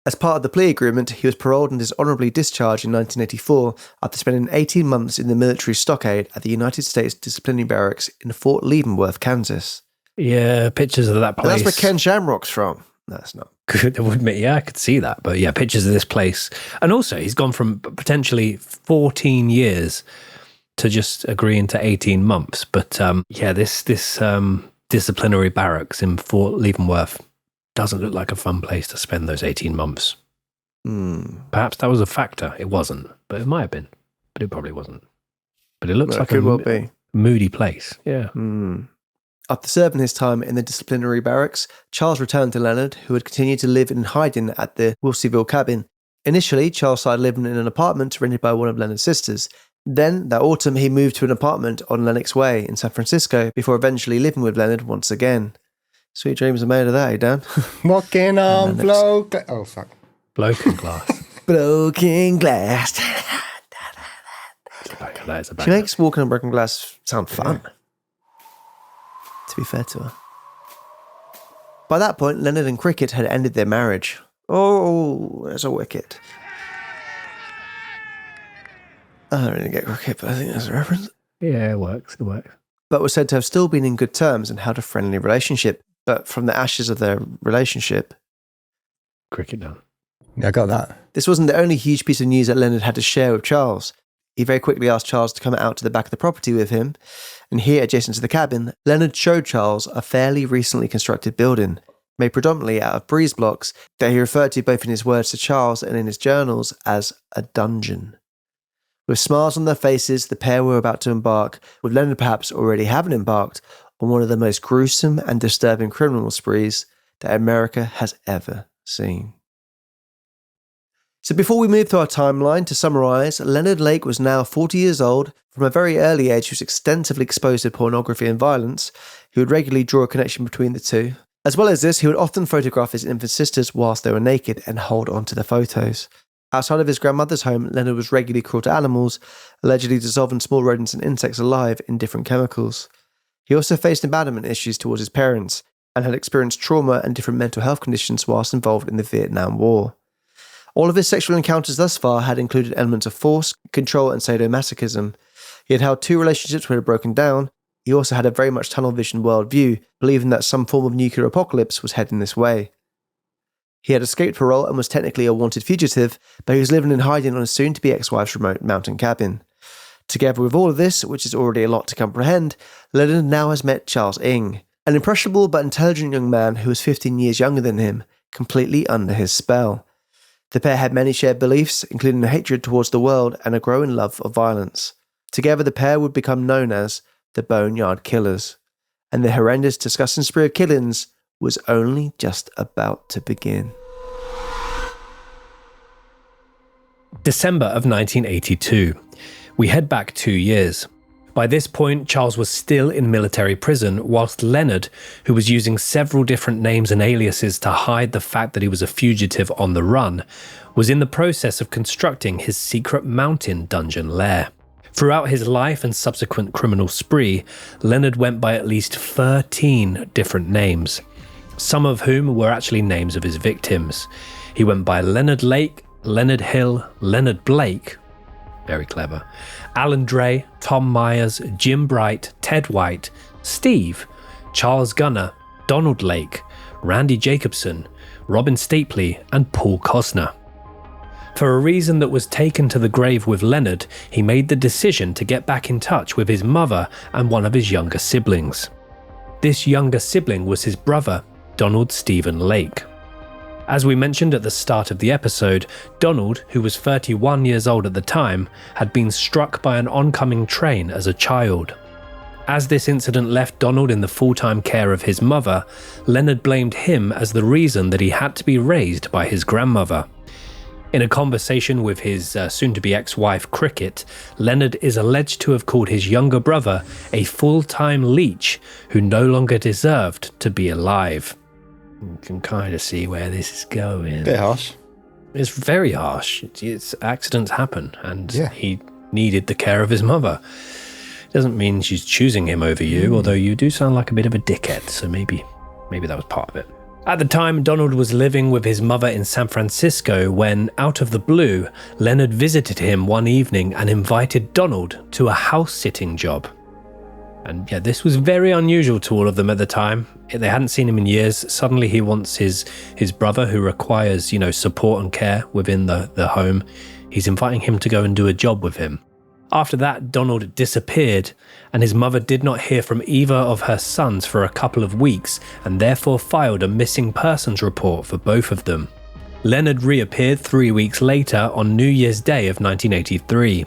[SPEAKER 3] As part of the plea agreement, he was paroled and dishonorably discharged in 1984 after spending 18 months in the military stockade at the United States Disciplinary Barracks in Fort Leavenworth, Kansas.
[SPEAKER 4] Yeah, pictures of that
[SPEAKER 3] And
[SPEAKER 4] place.
[SPEAKER 3] that's where Ken Shamrock's from. No, it's not.
[SPEAKER 4] Good, I would admit, yeah, I could see that. But yeah, pictures of this place. And also, he's gone from potentially 14 years to just agreeing to 18 months. But this disciplinary barracks in Fort Leavenworth doesn't look like a fun place to spend those 18 months. Perhaps that was a factor. It wasn't, but it might have been. But it probably wasn't. But it looks
[SPEAKER 3] That
[SPEAKER 4] like
[SPEAKER 3] could
[SPEAKER 4] a
[SPEAKER 3] well be.
[SPEAKER 4] moody place. Yeah.
[SPEAKER 3] After serving his time in the disciplinary barracks, Charles returned to Leonard, who had continued to live in hiding at the Wilseyville cabin. Initially, Charles started living in an apartment rented by one of Leonard's sisters. Then, that autumn, he moved to an apartment on Lenox Way in San Francisco before eventually living with Leonard once again. Sweet dreams are made of that, eh, Dan?
[SPEAKER 5] Walking on blow... Oh, fuck.
[SPEAKER 4] Broken glass.
[SPEAKER 3] Broken glass.
[SPEAKER 4] That is a
[SPEAKER 3] She makes walking on broken glass sound fun. To be fair to her. By that point, Leonard and Cricket had ended their marriage. Oh, that's a wicked. I don't really get Cricket, but I think that's a reference.
[SPEAKER 4] Yeah, it works. It works.
[SPEAKER 3] But were said to have still been in good terms and held a friendly relationship. But from the ashes of their relationship,
[SPEAKER 4] Cricket down.
[SPEAKER 5] Yeah, I got that.
[SPEAKER 3] this wasn't the only huge piece of news that Leonard had to share with Charles. He very quickly asked Charles to come out to the back of the property with him, and here, adjacent to the cabin, Leonard showed Charles a fairly recently constructed building, made predominantly out of breeze blocks, that he referred to both in his words to Charles and in his journals as a dungeon. With smiles on their faces, the pair were about to embark, with Leonard perhaps already having embarked, on one of the most gruesome and disturbing criminal sprees that America has ever seen. So before we move through our timeline, to summarise, Leonard Lake was now 40 years old. From a very early age, he was extensively exposed to pornography and violence. He would regularly draw a connection between the two. As well as this, he would often photograph his infant sisters whilst they were naked and hold on to the photos. Outside of his grandmother's home, Leonard was regularly cruel to animals, allegedly dissolving small rodents and insects alive in different chemicals. He also faced abandonment issues towards his parents and had experienced trauma and different mental health conditions whilst involved in the Vietnam War. All of his sexual encounters thus far had included elements of force, control and sadomasochism. He had held 2 relationships which had broken down. He also had a very much tunnel vision worldview, believing that some form of nuclear apocalypse was heading this way. He had escaped parole and was technically a wanted fugitive, but he was living in hiding on his soon-to-be ex-wife's remote mountain cabin. Together with all of this, which is already a lot to comprehend, Leonard now has met Charles Ing, an impressionable but intelligent young man who was 15 years younger than him, completely under his spell. The pair had many shared beliefs, including a hatred towards the world and a growing love of violence. Together, the pair would become known as the Boneyard Killers, and the horrendous, disgusting spree of killings was only just about to begin.
[SPEAKER 4] December of 1982. We head back 2 years. By this point, Charles was still in military prison, whilst Leonard, who was using several different names and aliases to hide the fact that he was a fugitive on the run, was in the process of constructing his secret mountain dungeon lair. Throughout his life and subsequent criminal spree, Leonard went by at least 13 different names, some of whom were actually names of his victims. He went by Leonard Lake, Leonard Hill, Leonard Blake, very clever, Alan Dre, Tom Myers, Jim Bright, Ted White, Steve, Charles Gunner, Donald Lake, Randy Jacobson, Robin Stapley, and Paul Cosner. For a reason that was taken to the grave with Leonard, he made the decision to get back in touch with his mother and one of his younger siblings. This younger sibling was his brother, Donald Stephen Lake. As we mentioned at the start of the episode, Donald, who was 31 years old at the time, had been struck by an oncoming train as a child. As this incident left Donald in the full-time care of his mother, Leonard blamed him as the reason that he had to be raised by his grandmother. In a conversation with his soon-to-be ex-wife Cricket, Leonard is alleged to have called his younger brother a full-time leech who no longer deserved to be alive. You can kind of see where this is going.
[SPEAKER 5] Bit harsh.
[SPEAKER 4] It's very harsh. It's accidents happen, and
[SPEAKER 5] Yeah.
[SPEAKER 4] he needed the care of his mother. Doesn't mean she's choosing him over you, although you do sound like a bit of a dickhead, so maybe that was part of it. At the time, Donald was living with his mother in San Francisco when, out of the blue, Leonard visited him one evening and invited Donald to a house-sitting job. And yeah, this was very unusual to all of them at the time. They hadn't seen him in years. Suddenly he wants his brother, who requires, support and care within the home. He's inviting him to go and do a job with him. After that, Donald disappeared, and his mother did not hear from either of her sons for a couple of weeks, and therefore filed a missing persons report for both of them. Leonard reappeared 3 weeks later on New Year's Day of 1983.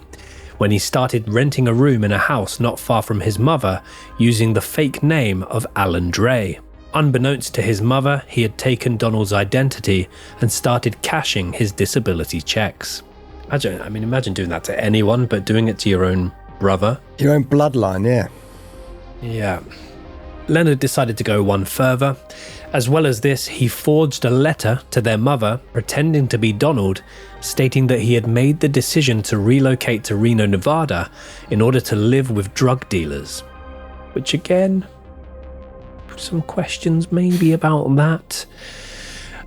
[SPEAKER 4] When he started renting a room in a house not far from his mother, using the fake name of Alan Dre. Unbeknownst to his mother, he had taken Donald's identity and started cashing his disability checks. Imagine doing that to anyone, but doing it to your own brother.
[SPEAKER 5] Your own bloodline, yeah.
[SPEAKER 4] Yeah. Leonard decided to go one further. As well as this, he forged a letter to their mother, pretending to be Donald, stating that he had made the decision to relocate to Reno, Nevada, in order to live with drug dealers. Which again, some questions maybe about that.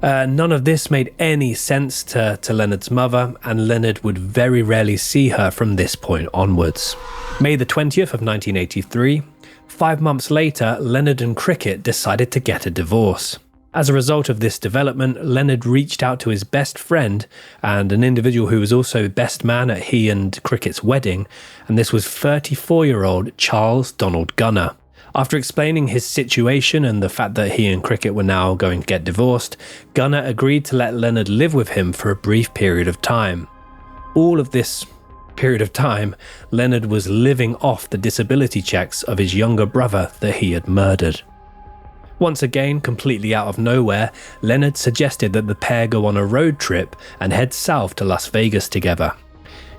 [SPEAKER 4] None of this made any sense to Leonard's mother, and Leonard would very rarely see her from this point onwards. May the 20th of 1983, 5 months later, Leonard and Cricket decided to get a divorce. As a result of this development, Leonard reached out to his best friend and an individual who was also best man at he and Cricket's wedding, and this was 34-year-old Charles Donald Gunner. After explaining his situation and the fact that he and Cricket were now going to get divorced, Gunner agreed to let Leonard live with him for a brief period of time. All of this period of time, Leonard was living off the disability checks of his younger brother that he had murdered. Once again, completely out of nowhere, Leonard suggested that the pair go on a road trip and head south to Las Vegas together.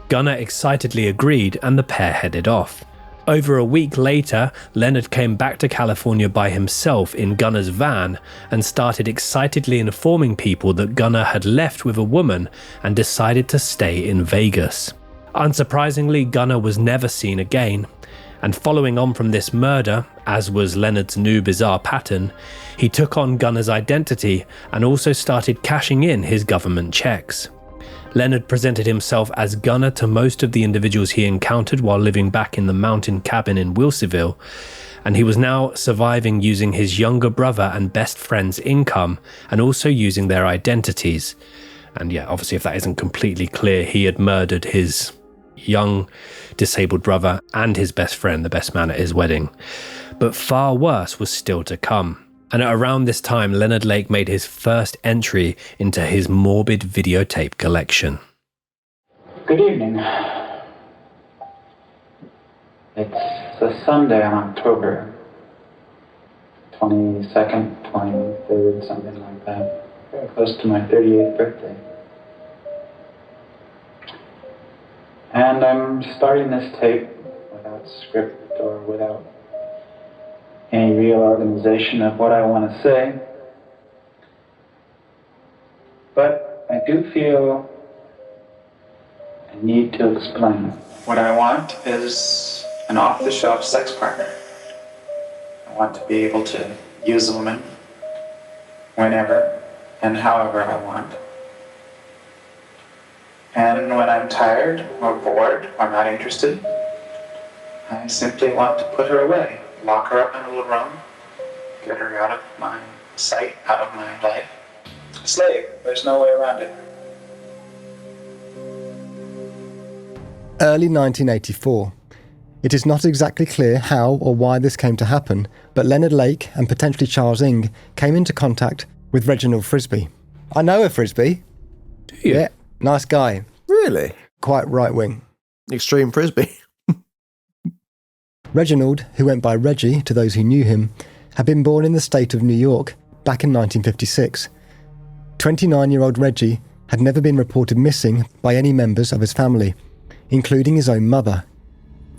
[SPEAKER 4] Gunner excitedly agreed, and the pair headed off. Over a week later, Leonard came back to California by himself in Gunner's van and started excitedly informing people that Gunner had left with a woman and decided to stay in Vegas. Unsurprisingly, Gunner was never seen again, and following on from this murder, as was Leonard's new bizarre pattern, he took on Gunner's identity and also started cashing in his government checks. Leonard presented himself as Gunner to most of the individuals he encountered while living back in the mountain cabin in Wilseyville, and he was now surviving using his younger brother and best friend's income and also using their identities. And yeah, obviously if that isn't completely clear, he had murdered his young disabled brother and his best friend, the best man at his wedding. But far worse was still to come. And at around this time, Leonard Lake made his first entry into his morbid videotape collection.
[SPEAKER 2] Good evening. It's a Sunday in October 22nd, 23rd, something like that. Very close to my 38th birthday. And I'm starting this tape without script or without any real organization of what I want to say. But I do feel I need to explain. What I want is an off-the-shelf sex partner. I want to be able to use a woman whenever and however I want. And when I'm tired or bored or not interested, I simply want to put her away, lock her up in a little room, get her out of my sight, out of my life. A slave, there's no way around it.
[SPEAKER 5] Early 1984. It is not exactly clear how or why this came to happen, but Leonard Lake and potentially Charles Ing came into contact with Reginald Frisbee. I know a Frisbee.
[SPEAKER 4] Do you?
[SPEAKER 5] Yeah, nice guy.
[SPEAKER 3] Really?
[SPEAKER 5] Quite right-wing.
[SPEAKER 3] Extreme Frisbee.
[SPEAKER 5] Reginald, who went by Reggie to those who knew him, had been born in the state of New York back in 1956. 29-year-old Reggie had never been reported missing by any members of his family, including his own mother.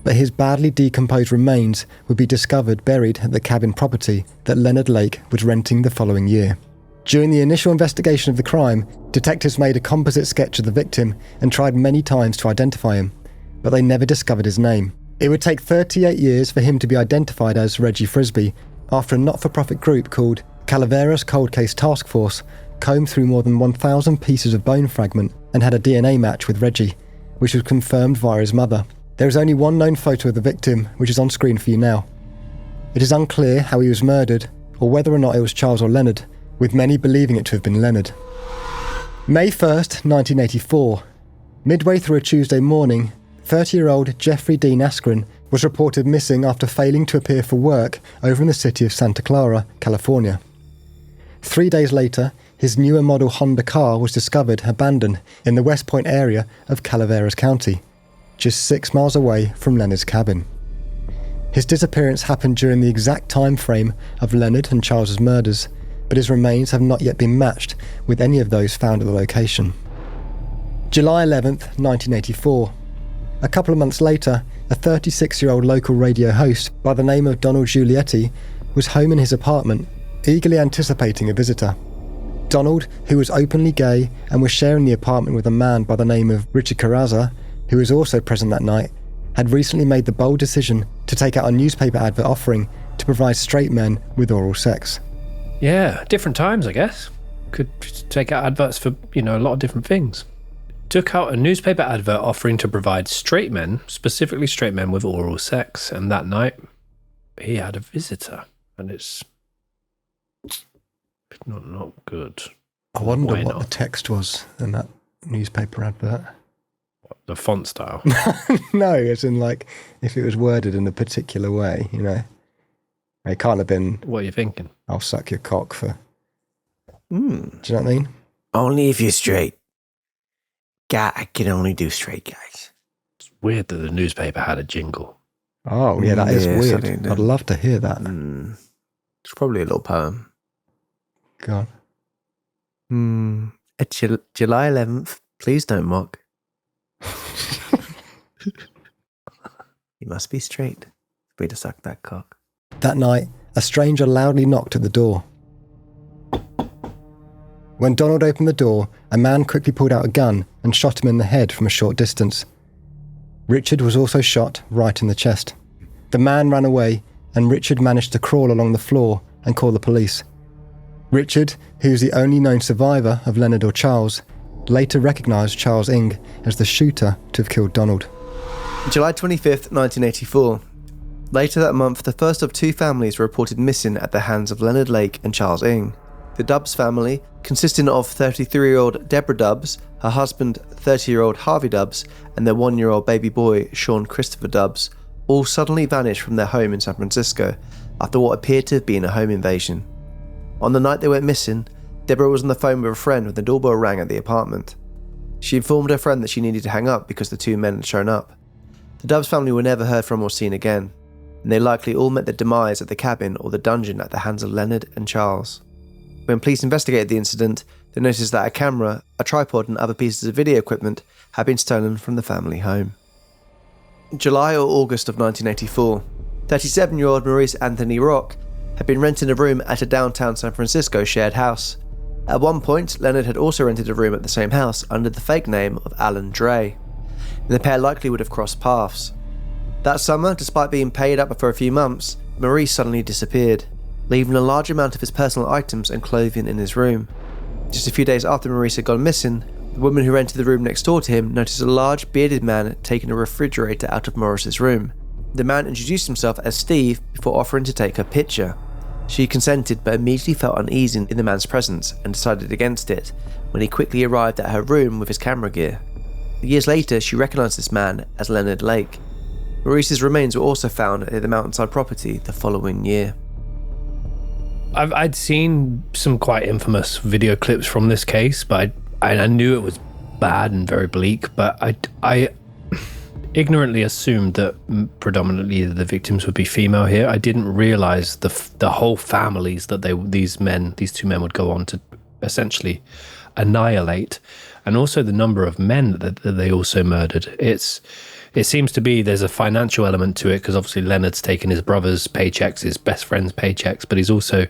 [SPEAKER 5] But his badly decomposed remains would be discovered buried at the cabin property that Leonard Lake was renting the following year. During the initial investigation of the crime, detectives made a composite sketch of the victim and tried many times to identify him, but they never discovered his name. It would take 38 years for him to be identified as Reggie Frisbee after a not-for-profit group called Calaveras Cold Case Task Force combed through more than 1,000 pieces of bone fragment and had a DNA match with Reggie, which was confirmed via his mother. There is only one known photo of the victim, which is on screen for you now. It is unclear how he was murdered, or whether or not it was Charles or Leonard, with many believing it to have been Leonard. May 1st, 1984. Midway through a Tuesday morning, 30-year-old Jeffrey Dean Askren was reported missing after failing to appear for work over in the city of Santa Clara, California. 3 days later, his newer model Honda car was discovered abandoned in the West Point area of Calaveras County, just 6 miles away from Leonard's cabin. His disappearance happened during the exact time frame of Leonard and Charles's murders, but his remains have not yet been matched with any of those found at the location. July 11th, 1984. A couple of months later, a 36-year-old local radio host by the name of Donald Giulietti was home in his apartment, eagerly anticipating a visitor. Donald, who was openly gay and was sharing the apartment with a man by the name of Richard Carrazza, who was also present that night, had recently made the bold decision to take out a newspaper advert offering to provide straight men with oral sex.
[SPEAKER 4] Yeah, different times, I guess. Could take out adverts for, a lot of different things. Took out a newspaper advert offering to provide straight men, specifically straight men with oral sex, and that night he had a visitor, and it's not good.
[SPEAKER 5] I wonder
[SPEAKER 4] Why
[SPEAKER 5] what
[SPEAKER 4] not?
[SPEAKER 5] the text was in that newspaper advert.
[SPEAKER 4] What, the font style?
[SPEAKER 5] No, as in if it was worded in a particular way, It can't have been,
[SPEAKER 4] What are you thinking?
[SPEAKER 5] I'll suck your cock for...
[SPEAKER 3] Hmm.
[SPEAKER 5] Do you know what I mean?
[SPEAKER 3] Only if you're straight. I can only do straight guys.
[SPEAKER 4] It's weird that the newspaper had a jingle.
[SPEAKER 5] Oh, yeah, that is
[SPEAKER 3] Yeah,
[SPEAKER 5] weird.
[SPEAKER 3] something that-
[SPEAKER 5] I'd love to hear that.
[SPEAKER 3] It's probably a little poem.
[SPEAKER 5] Go on.
[SPEAKER 3] At July 11th, please don't mock. You must be straight for me to suck that cock.
[SPEAKER 5] That night, a stranger loudly knocked at the door. When Donald opened the door, a man quickly pulled out a gun and shot him in the head from a short distance. Richard was also shot right in the chest. The man ran away, and Richard managed to crawl along the floor and call the police. Richard, who is the only known survivor of Leonard or Charles, later recognised Charles Ing as the shooter to have killed Donald.
[SPEAKER 3] July 25th, 1984. Later that month, the first of 2 families were reported missing at the hands of Leonard Lake and Charles Ing. The Dubbs family, consisting of 33-year-old Deborah Dubbs, her husband 30-year-old Harvey Dubbs, and their 1-year-old baby boy Sean Christopher Dubbs, all suddenly vanished from their home in San Francisco after what appeared to have been a home invasion. On the night they went missing, Deborah was on the phone with a friend when the doorbell rang at the apartment. She informed her friend that she needed to hang up because the two men had shown up. The Dubbs family were never heard from or seen again, and they likely all met their demise at the cabin or the dungeon at the hands of Leonard and Charles. When police investigated the incident, they noticed that a camera, a tripod and other pieces of video equipment had been stolen from the family home. July or August of 1984, 37-year-old Maurice Anthony Rock had been renting a room at a downtown San Francisco shared house. At one point, Leonard had also rented a room at the same house under the fake name of Alan Dre, and the pair likely would have crossed paths. That summer, despite being paid up for a few months, Maurice suddenly disappeared, leaving a large amount of his personal items and clothing in his room. Just a few days after Maurice had gone missing, the woman who rented the room next door to him noticed a large bearded man taking a refrigerator out of Maurice's room. The man introduced himself as Steve before offering to take her picture. She consented but immediately felt uneasy in the man's presence and decided against it when he quickly arrived at her room with his camera gear. Years later, she recognised this man as Leonard Lake. Maurice's remains were also found at the mountainside property the following year.
[SPEAKER 4] I'd seen some quite infamous video clips from this case, but I knew it was bad and very bleak, but I ignorantly assumed that predominantly the victims would be female here. I didn't realise the whole families that these two men would go on to essentially annihilate, and also the number of men that they also murdered. It seems to be there's a financial element to it, because obviously Leonard's taking his brother's paychecks, his best friend's paychecks, but he's also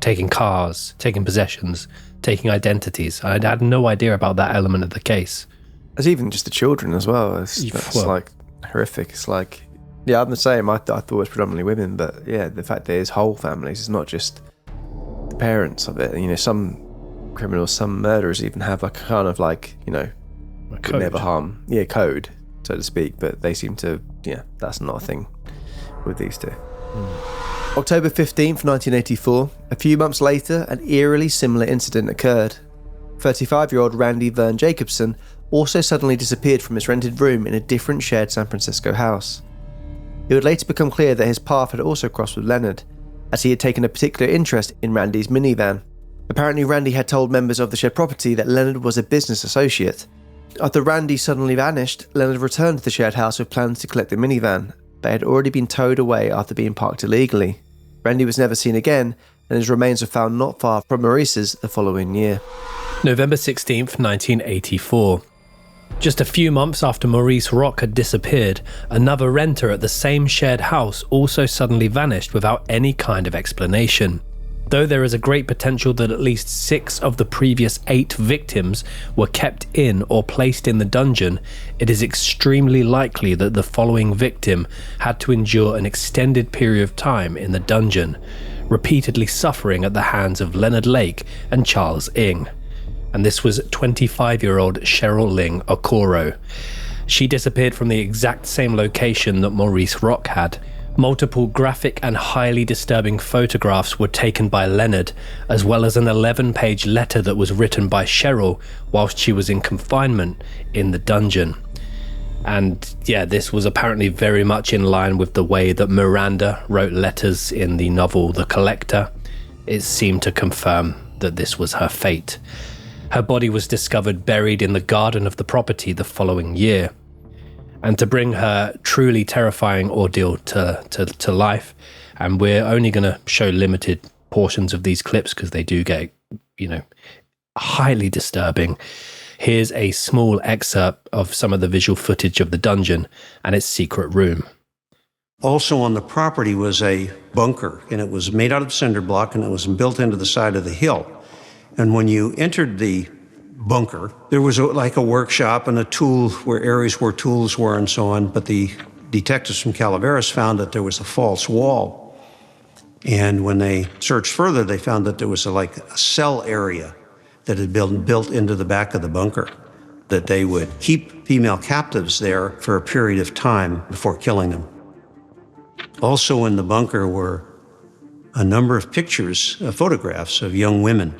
[SPEAKER 4] taking cars, taking possessions, taking identities. I had no idea about that element of the case.
[SPEAKER 3] There's even just the children as well. It's like horrific. It's like, yeah, I'm the same. I thought it was predominantly women, but yeah, the fact that it's whole families, it's not just the parents of it. You know, some criminals, some murderers even have like a kind of like, you know, could never harm. Yeah, code, so to speak, but they seem to, yeah, that's not a thing with these two. October 15th, 1984, a few months later, an eerily similar incident occurred. 35-year-old Randy Vern Jacobson also suddenly disappeared from his rented room in a different shared San Francisco house. It would later become clear that his path had also crossed with Leonard, as he had taken a particular interest in Randy's minivan. Apparently, Randy had told members of the shared property that Leonard was a business associate. After Randy suddenly vanished, Leonard returned to the shared house with plans to collect the minivan, but had already been towed away after being parked illegally. Randy was never seen again, and his remains were found not far from Maurice's the following year.
[SPEAKER 4] November 16th, 1984. Just a few months after Maurice Rock had disappeared, another renter at the same shared house also suddenly vanished without any kind of explanation. Though there is a great potential that at least 6 of the previous 8 victims were kept in or placed in the dungeon, it is extremely likely that the following victim had to endure an extended period of time in the dungeon, repeatedly suffering at the hands of Leonard Lake and Charles Ng. And this was 25-year-old Cheryl Ling Okoro. She disappeared from the exact same location that Maurice Rock had. Multiple graphic and highly disturbing photographs were taken by Leonard, as well as an 11-page letter that was written by Cheryl whilst she was in confinement in the dungeon. And yeah, this was apparently very much in line with the way that Miranda wrote letters in the novel The Collector. It seemed to confirm that this was her fate. Her body was discovered buried in the garden of the property the following year. And to bring her truly terrifying ordeal to life, and we're only going to show limited portions of these clips because they do get, you know, highly disturbing. Here's a small excerpt of some of the visual footage of the dungeon and its secret room.
[SPEAKER 1] Also on the property was a bunker, and it was made out of cinder block, and it was built into the side of the hill. And when you entered the bunker, there was like a workshop and a tool where areas where tools were and so on, but the detectives from Calaveras found that there was a false wall. And when they searched further, they found that there was like a cell area that had been built into the back of the bunker, that they would keep female captives there for a period of time before killing them. Also in the bunker were a number of pictures, photographs of young women.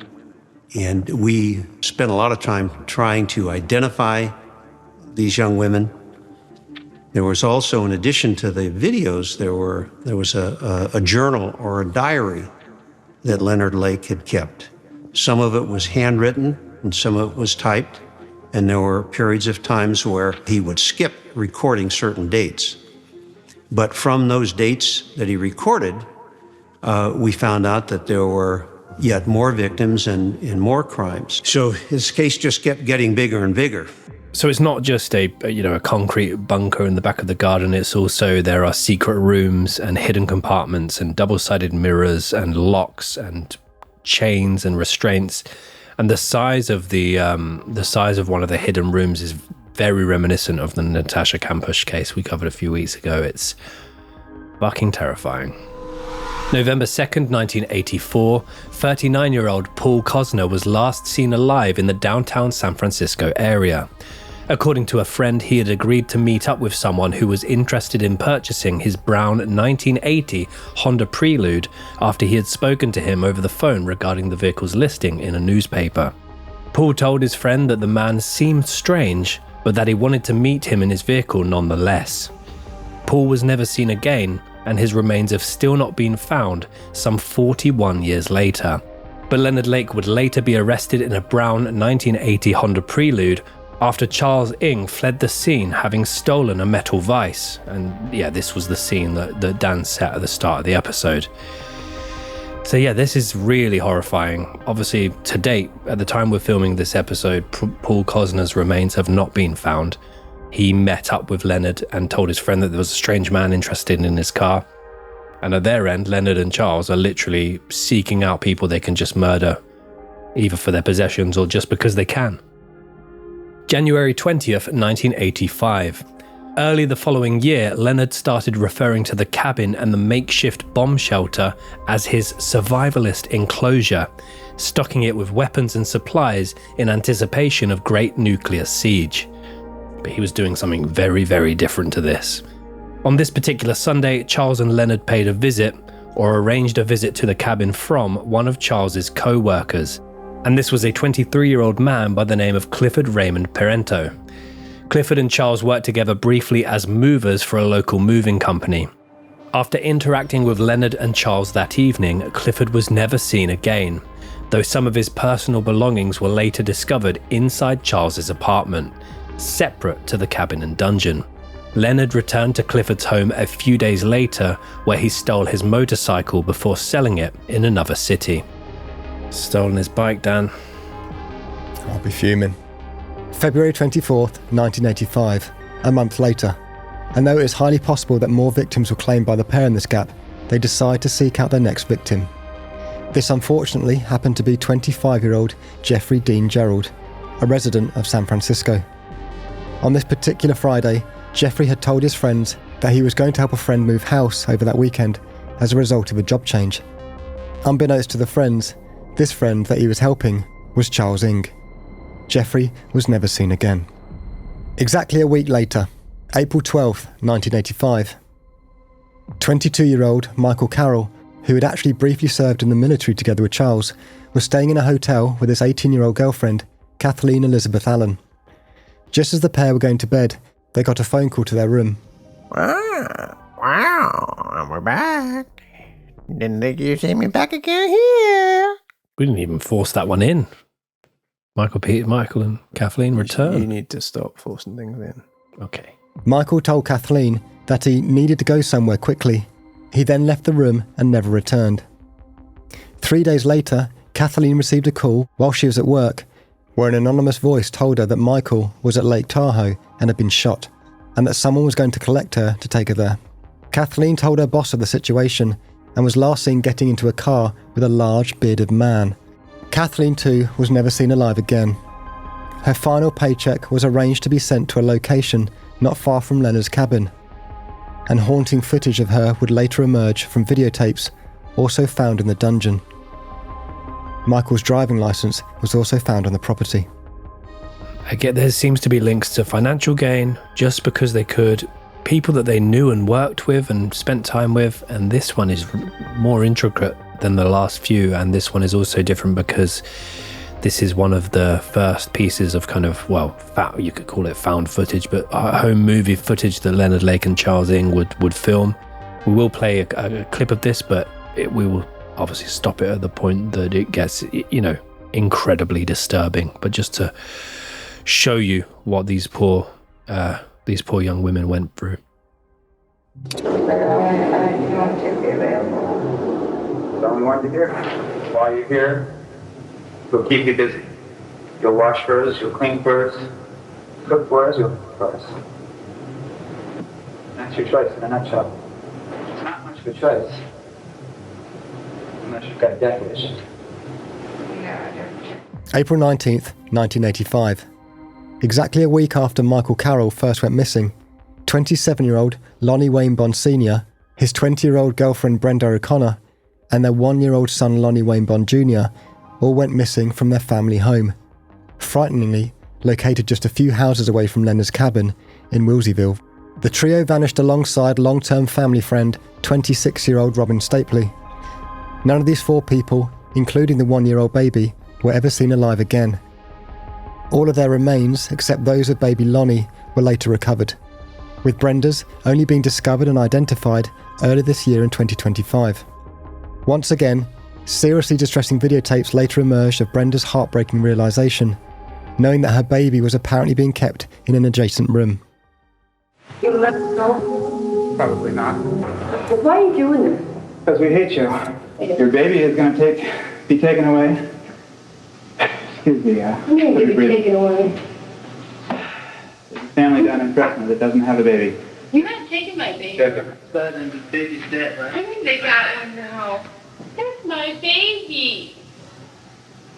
[SPEAKER 1] And we spent a lot of time trying to identify these young women. There was also, in addition to the videos, there was a journal or a diary that Leonard Lake had kept. Some of it was handwritten and some of it was typed. And there were periods of times where he would skip recording certain dates. But from those dates that he recorded, we found out that there were yet more victims and more crimes. So his case just kept getting bigger and bigger.
[SPEAKER 4] So it's not just a concrete bunker in the back of the garden. It's also, there are secret rooms and hidden compartments and double-sided mirrors and locks and chains and restraints. And the size of one of the hidden rooms is very reminiscent of the Natasha Kampusch case we covered a few weeks ago. It's fucking terrifying. November 2nd, 1984, 39-year-old Paul Cosner was last seen alive in the downtown San Francisco area. According to a friend, he had agreed to meet up with someone who was interested in purchasing his brown 1980 Honda Prelude after he had spoken to him over the phone regarding the vehicle's listing in a newspaper. Paul told his friend that the man seemed strange, but that he wanted to meet him in his vehicle nonetheless. Paul was never seen again, and his remains have still not been found some 41 years later. But Leonard Lake would later be arrested in a brown 1980 Honda Prelude after Charles Ng fled the scene having stolen a metal vise. And yeah, this was the scene that Dan set at the start of the episode. So yeah, this is really horrifying. Obviously, to date, at the time we're filming this episode, Paul Cosner's remains have not been found. He met up with Leonard and told his friend that there was a strange man interested in his car. And at their end, Leonard and Charles are literally seeking out people they can just murder, either for their possessions or just because they can. January 20th, 1985. Early the following year, Leonard started referring to the cabin and the makeshift bomb shelter as his survivalist enclosure, stocking it with weapons and supplies in anticipation of great nuclear siege. But he was doing something very, very different to this. On this particular Sunday, Charles and Leonard paid a visit, or arranged a visit to the cabin from one of Charles's co-workers. And this was a 23-year-old man by the name of Clifford Raymond Parento. Clifford and Charles worked together briefly as movers for a local moving company. After interacting with Leonard and Charles that evening, Clifford was never seen again, though some of his personal belongings were later discovered inside Charles's apartment, separate to the cabin and dungeon. Leonard returned to Clifford's home a few days later, where he stole his motorcycle before selling it in another city. Stolen his bike, Dan.
[SPEAKER 5] I'll be fuming. February 24th, 1985, a month later. And though it is highly possible that more victims were claimed by the pair in this gap, they decide to seek out their next victim. This unfortunately happened to be 25-year-old Jeffrey Dean Gerald, a resident of San Francisco. On this particular Friday, Jeffrey had told his friends that he was going to help a friend move house over that weekend as a result of a job change. Unbeknownst to the friends, this friend that he was helping was Charles Ng. Jeffrey was never seen again. Exactly a week later, April 12th, 1985, 22-year-old Michael Carroll, who had actually briefly served in the military together with Charles, was staying in a hotel with his 18-year-old girlfriend, Kathleen Elizabeth Allen. Just as the pair were going to bed, they got a phone call to their room.
[SPEAKER 7] Wow, we're back. Didn't think you'd see me back again here.
[SPEAKER 4] We didn't even force that one in. Michael and Kathleen return.
[SPEAKER 3] You need to stop forcing things in.
[SPEAKER 4] Okay.
[SPEAKER 5] Michael told Kathleen that he needed to go somewhere quickly. He then left the room and never returned. 3 days later, Kathleen received a call while she was at work, where an anonymous voice told her that Michael was at Lake Tahoe and had been shot, and that someone was going to collect her to take her there. Kathleen told her boss of the situation and was last seen getting into a car with a large bearded man. Kathleen, too, was never seen alive again. Her final paycheck was arranged to be sent to a location not far from Leonard's cabin, and haunting footage of her would later emerge from videotapes also found in the dungeon. Michael's driving license was also found on the property.
[SPEAKER 4] I get there seems to be links to financial gain just because they could. people that they knew and worked with and spent time with, and this one is more intricate than the last few, and this one is also different because this is one of the first pieces of kind of, well, you could call it found footage, but home movie footage that Leonard Lake and Charles Ng would film. We will play a clip of this, but we will obviously stop it at the point that it gets, incredibly disturbing. But just to show you what these poor young women went through.
[SPEAKER 2] So we want to hear. While you're here, we'll keep you busy. You'll wash for us, you'll clean for us, cook for us, you'll cook for us. That's your choice in a nutshell. It's not much of a choice. Unless you've got a death wish.
[SPEAKER 5] April 19th, 1985. Exactly a week after Michael Carroll first went missing, 27-year-old Lonnie Wayne Bond Sr., his 20-year-old girlfriend Brenda O'Connor, and their 1-year-old son Lonnie Wayne Bond Jr. all went missing from their family home, frighteningly located just a few houses away from Leonard's cabin in Wilseyville. The trio vanished alongside long-term family friend 26-year-old Robin Stapley. None of these 4 people, including the 1-year-old baby, were ever seen alive again. All of their remains, except those of baby Lonnie, were later recovered, with Brenda's only being discovered and identified early this year in 2025. Once again, seriously distressing videotapes later emerged of Brenda's heartbreaking realisation, knowing that her baby was apparently being kept in an adjacent room.
[SPEAKER 2] You let us go? Probably not.
[SPEAKER 6] Well, why are you doing this?
[SPEAKER 2] Because we hate you. Your baby is going to be taken away. Excuse me.
[SPEAKER 6] I'm going to be taken away.
[SPEAKER 2] There's a family down in Fresno that doesn't have a baby.
[SPEAKER 6] You're not taking my baby.
[SPEAKER 2] But the baby's dead, right?
[SPEAKER 6] I mean, they got one now. That's my baby.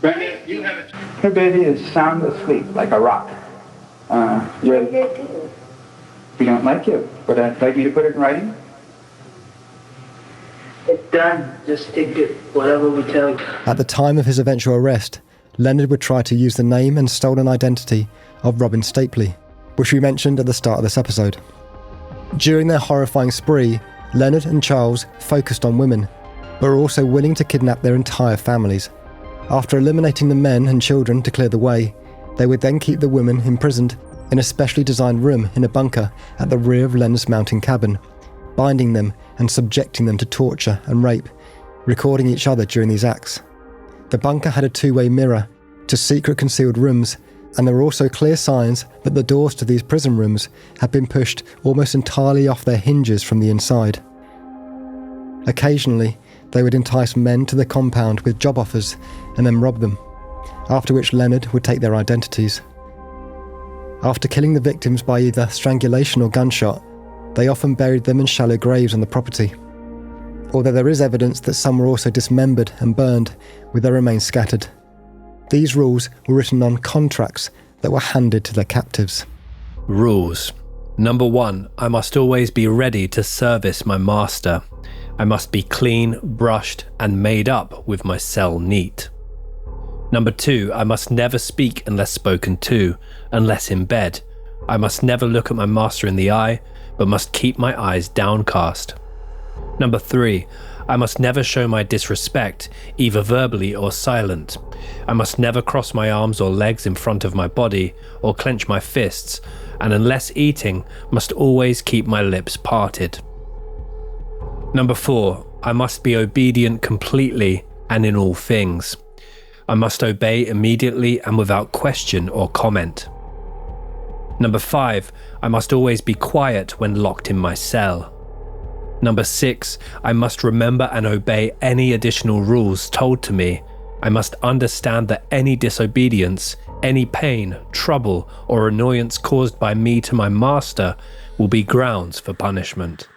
[SPEAKER 2] Brenda, you have it. Her baby is sound asleep, like a rock. We don't like you. Would I like me to put it in writing?
[SPEAKER 8] It's done. Just take it, whatever we tell you.
[SPEAKER 5] At the time of his eventual arrest, Leonard would try to use the name and stolen identity of Robin Stapley, which we mentioned at the start of this episode. During their horrifying spree, Leonard and Charles focused on women, but were also willing to kidnap their entire families. After eliminating the men and children to clear the way, they would then keep the women imprisoned in a specially designed room in a bunker at the rear of Leonard's mountain cabin, binding them and subjecting them to torture and rape, recording each other during these acts. The bunker had a 2-way mirror to secret concealed rooms, and there were also clear signs that the doors to these prison rooms had been pushed almost entirely off their hinges from the inside. Occasionally, they would entice men to the compound with job offers and then rob them, after which Leonard would take their identities. After killing the victims by either strangulation or gunshot, they often buried them in shallow graves on the property, although there is evidence that some were also dismembered and burned, with their remains scattered. These rules were written on contracts that were handed to their captives.
[SPEAKER 4] Rules. Number 1, I must always be ready to service my master. I must be clean, brushed, and made up with my cell neat. Number 2, I must never speak unless spoken to, unless in bed. I must never look at my master in the eye, but must keep my eyes downcast. Number 3, I must never show my disrespect, either verbally or silent. I must never cross my arms or legs in front of my body, or clench my fists, and unless eating, must always keep my lips parted. Number 4, I must be obedient completely and in all things. I must obey immediately and without question or comment. Number 5, I must always be quiet when locked in my cell. Number 6, I must remember and obey any additional rules told to me. I must understand that any disobedience, any pain, trouble, or annoyance caused by me to my master will be grounds for punishment.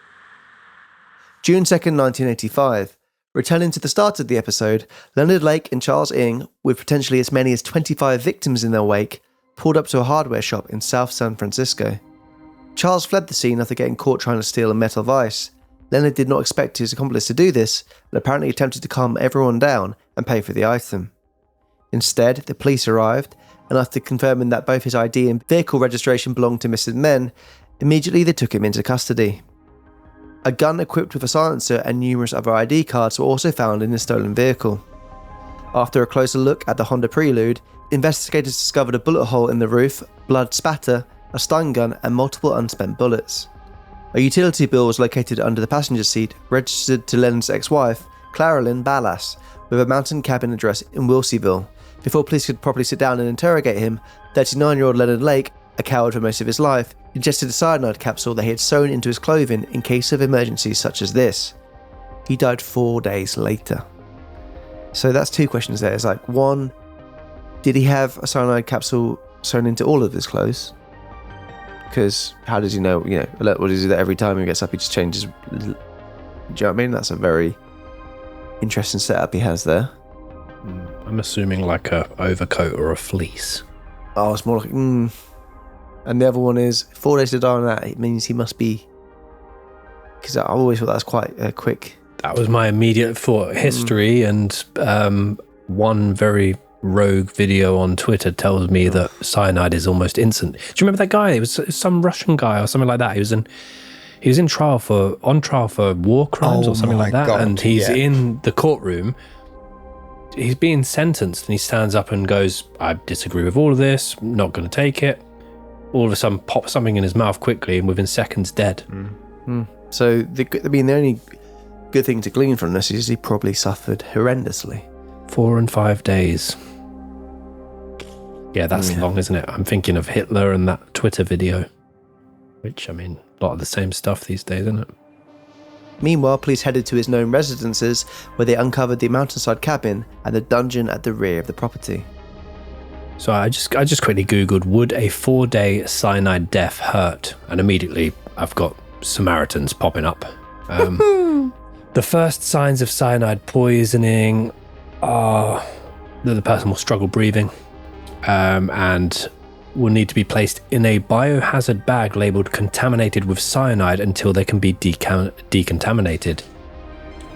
[SPEAKER 3] June 2nd, 1985. Returning to the start of the episode, Leonard Lake and Charles Ng, with potentially as many as 25 victims in their wake, pulled up to a hardware shop in South San Francisco. Charles fled the scene after getting caught trying to steal a metal vise. Leonard did not expect his accomplice to do this, and apparently attempted to calm everyone down and pay for the item. Instead, the police arrived, and after confirming that both his ID and vehicle registration belonged to missing men, Immediately, they took him into custody. A gun equipped with a silencer and numerous other ID cards were also found in the stolen vehicle. After a closer look at the Honda Prelude, investigators discovered a bullet hole in the roof, blood spatter, a stun gun, and multiple unspent bullets. A utility bill was located under the passenger seat, registered to Leonard's ex-wife, Claralyn Ballas, with a mountain cabin address in Wilseyville. Before police could properly sit down and interrogate him, 39-year-old Leonard Lake, a coward for most of his life, ingested a cyanide capsule that he had sewn into his clothing in case of emergencies such as this. He died 4 days later. So that's two questions there. It's like, one, did he have a cyanide capsule sewn into all of his clothes? Because how does he know, what does he do that every time he gets up, he just changes? Do you know what I mean? That's a very interesting setup he has there.
[SPEAKER 4] I'm assuming like a overcoat or a fleece.
[SPEAKER 3] Oh, it's more like, And the other one is 4 days to die on that. It means he must be, because I always thought that was quite a quick.
[SPEAKER 4] That was my immediate thought. History and one very rogue video on Twitter tells me that cyanide is almost instant. Do you remember that guy? It was some Russian guy or something like that. He was on trial for war crimes or something like that.
[SPEAKER 5] God,
[SPEAKER 4] and he's in the courtroom. He's being sentenced and he stands up and goes, I disagree with all of this, I'm not going to take it. All of a sudden pops something in his mouth quickly and within seconds dead.
[SPEAKER 3] So, the only good thing to glean from this is he probably suffered horrendously.
[SPEAKER 4] 4 and 5 days. Yeah, that's long, isn't it? I'm thinking of Hitler and that Twitter video. Which, I mean, a lot of the same stuff these days, isn't it?
[SPEAKER 3] Meanwhile, police headed to his known residences where they uncovered the mountainside cabin and the dungeon at the rear of the property.
[SPEAKER 4] So I just quickly Googled, would a 4-day cyanide death hurt? And immediately I've got Samaritans popping up. The first signs of cyanide poisoning are that the person will struggle breathing and will need to be placed in a biohazard bag labelled contaminated with cyanide until they can be decontaminated.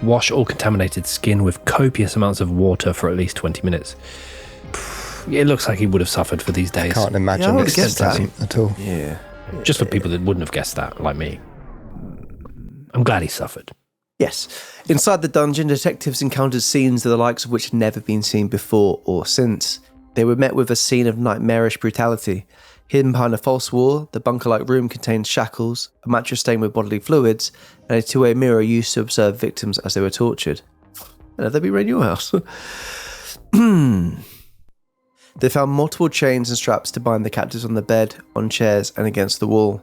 [SPEAKER 4] Wash all contaminated skin with copious amounts of water for at least 20 minutes. It looks like he would have suffered for these days.
[SPEAKER 5] Can't imagine
[SPEAKER 3] it
[SPEAKER 5] doesn't at all.
[SPEAKER 3] Yeah.
[SPEAKER 4] Just for people that wouldn't have guessed that, like me. I'm glad he suffered.
[SPEAKER 3] Yes. Inside the dungeon, detectives encountered scenes the likes of which had never been seen before or since. They were met with a scene of nightmarish brutality. Hidden behind a false wall, the bunker-like room contained shackles, a mattress stained with bodily fluids, and a two-way mirror used to observe victims as they were tortured. And have they been in your house? They found multiple chains and straps to bind the captives on the bed, on chairs, and against the wall.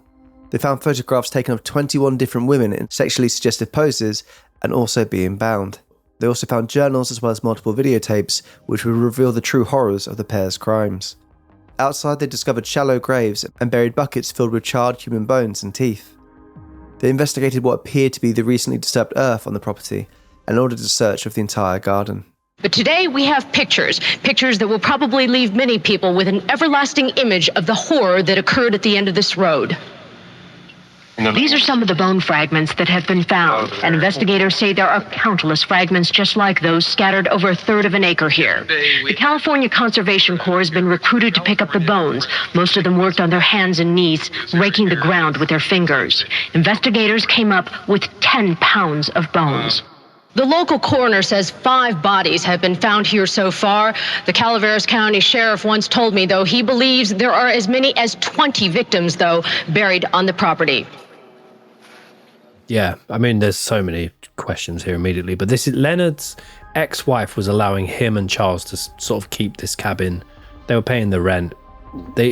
[SPEAKER 3] They found photographs taken of 21 different women in sexually suggestive poses and also being bound. They also found journals as well as multiple videotapes, which would reveal the true horrors of the pair's crimes. Outside, they discovered shallow graves and buried buckets filled with charred human bones and teeth. They investigated what appeared to be the recently disturbed earth on the property and ordered a search of the entire garden.
[SPEAKER 9] But today we have pictures that will probably leave many people with an everlasting image of the horror that occurred at the end of this road. These are some of the bone fragments that have been found, and investigators say there are countless fragments just like those scattered over a third of an acre here. The California Conservation Corps has been recruited to pick up the bones. Most of them worked on their hands and knees, raking the ground with their fingers. Investigators came up with 10 pounds of bones. The local coroner says 5 bodies have been found here so far. The Calaveras County sheriff once told me, though, he believes there are as many as 20 victims, though, buried on the property.
[SPEAKER 4] Yeah, I mean, there's so many questions here immediately, but this is Leonard's ex-wife was allowing him and Charles to sort of keep this cabin. They were paying the rent.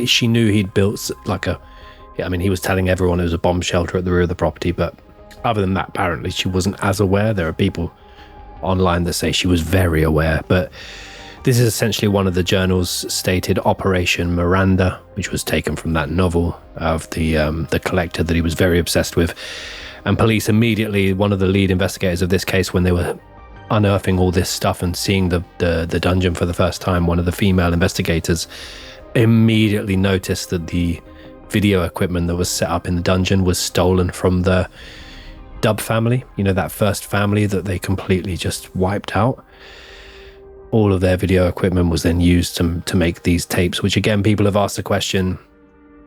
[SPEAKER 4] She knew he'd built he was telling everyone it was a bomb shelter at the rear of the property, but other than that, apparently she wasn't as aware. There are people online that say she was very aware, but this is essentially one of the journals stated Operation Miranda, which was taken from that novel of the collector that he was very obsessed with. And police immediately, one of the lead investigators of this case, when they were unearthing all this stuff and seeing the dungeon for the first time, one of the female investigators immediately noticed that the video equipment that was set up in the dungeon was stolen from the Dub family, that first family that they completely just wiped out. All of their video equipment was then used to make these tapes, which again, people have asked the question,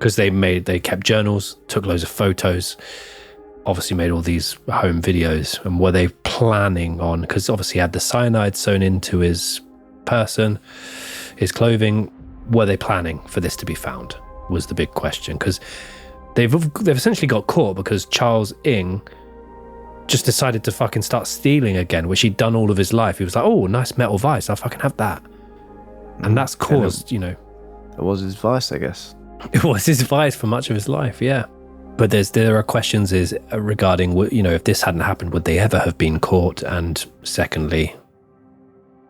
[SPEAKER 4] because they kept journals, took loads of photos, obviously made all these home videos. And were they planning on, because obviously he had the cyanide sewn into his person, his clothing, were they planning for this to be found was the big question, because they've essentially got caught because Charles Ng just decided to fucking start stealing again, which he'd done all of his life. He was like, oh, nice metal vice, I'll fucking have that. And that's caused,
[SPEAKER 3] It was his vice, I guess.
[SPEAKER 4] It was his vice for much of his life, yeah. But there are questions regarding, if this hadn't happened, would they ever have been caught? And secondly,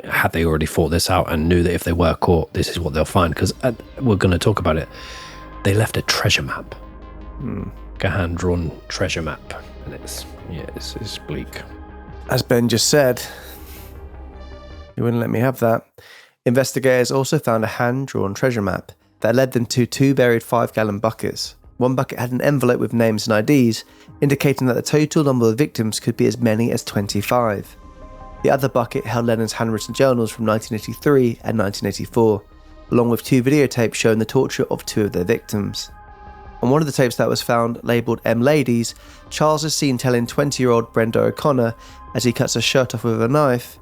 [SPEAKER 4] had they already thought this out and knew that if they were caught, this is what they'll find? Because we're going to talk about it. They left a treasure map, a hand-drawn treasure map, and it's bleak.
[SPEAKER 3] As Ben just said, he wouldn't let me have that. Investigators also found a hand-drawn treasure map that led them to 2 buried 5-gallon buckets. One bucket had an envelope with names and IDs, indicating that the total number of victims could be as many as 25. The other bucket held Leonard's handwritten journals from 1983 and 1984, along with 2 videotapes showing the torture of 2 of their victims. On one of the tapes that was found, labelled M Ladies, Charles is seen telling 20-year-old Brenda O'Connor, as he cuts her shirt off with a knife,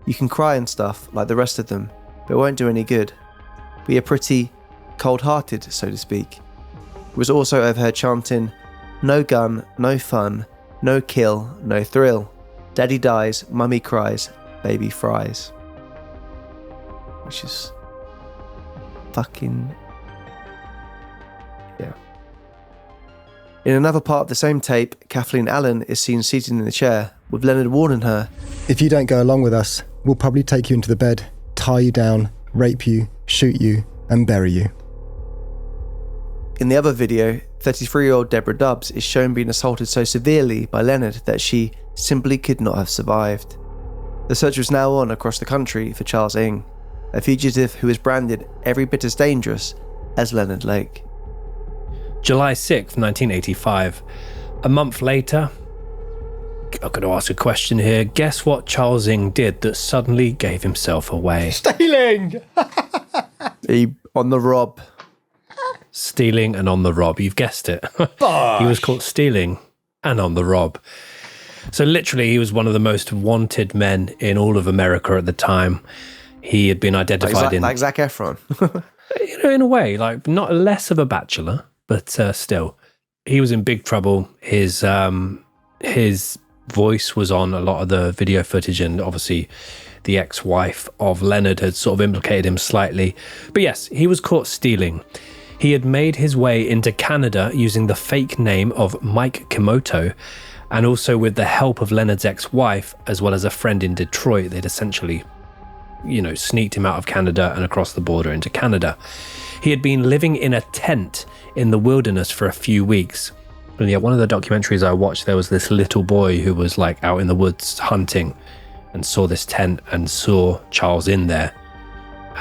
[SPEAKER 3] "You can cry and stuff, like the rest of them, but it won't do any good. But you're pretty cold-hearted, so to speak." He was also overheard chanting, "No gun, no fun, no kill, no thrill. Daddy dies, mummy cries, baby fries." Which is fucking... yeah. In another part of the same tape, Kathleen Allen is seen seated in the chair, with Leonard warning her,
[SPEAKER 5] "If you don't go along with us, we'll probably take you into the bed, tie you down, rape you, shoot you, and bury you."
[SPEAKER 3] In the other video, 33-year-old Deborah Dubbs is shown being assaulted so severely by Leonard that she simply could not have survived. The search was now on across the country for Charles Ng, a fugitive who was branded every bit as dangerous as Leonard Lake.
[SPEAKER 4] July 6th, 1985. A month later, I'm going to ask a question here. Guess what Charles Ng did that suddenly gave himself away?
[SPEAKER 5] Stealing!
[SPEAKER 3] He on the rob.
[SPEAKER 4] Stealing and on the rob. You've guessed it. He was caught stealing and on the rob. So literally, he was one of the most wanted men in all of America at the time. He had been identified
[SPEAKER 3] like Zac Efron.
[SPEAKER 4] in a way, like not less of a bachelor, but still, he was in big trouble. His voice was on a lot of the video footage, and obviously the ex-wife of Leonard had sort of implicated him slightly. But yes, he was caught stealing. He had made his way into Canada using the fake name of Mike Kimoto, and also with the help of Leonard's ex-wife, as well as a friend in Detroit. They'd essentially, sneaked him out of Canada and across the border into Canada. He had been living in a tent in the wilderness for a few weeks. And yeah, one of the documentaries I watched, there was this little boy who was like out in the woods hunting and saw this tent and saw Charles in there,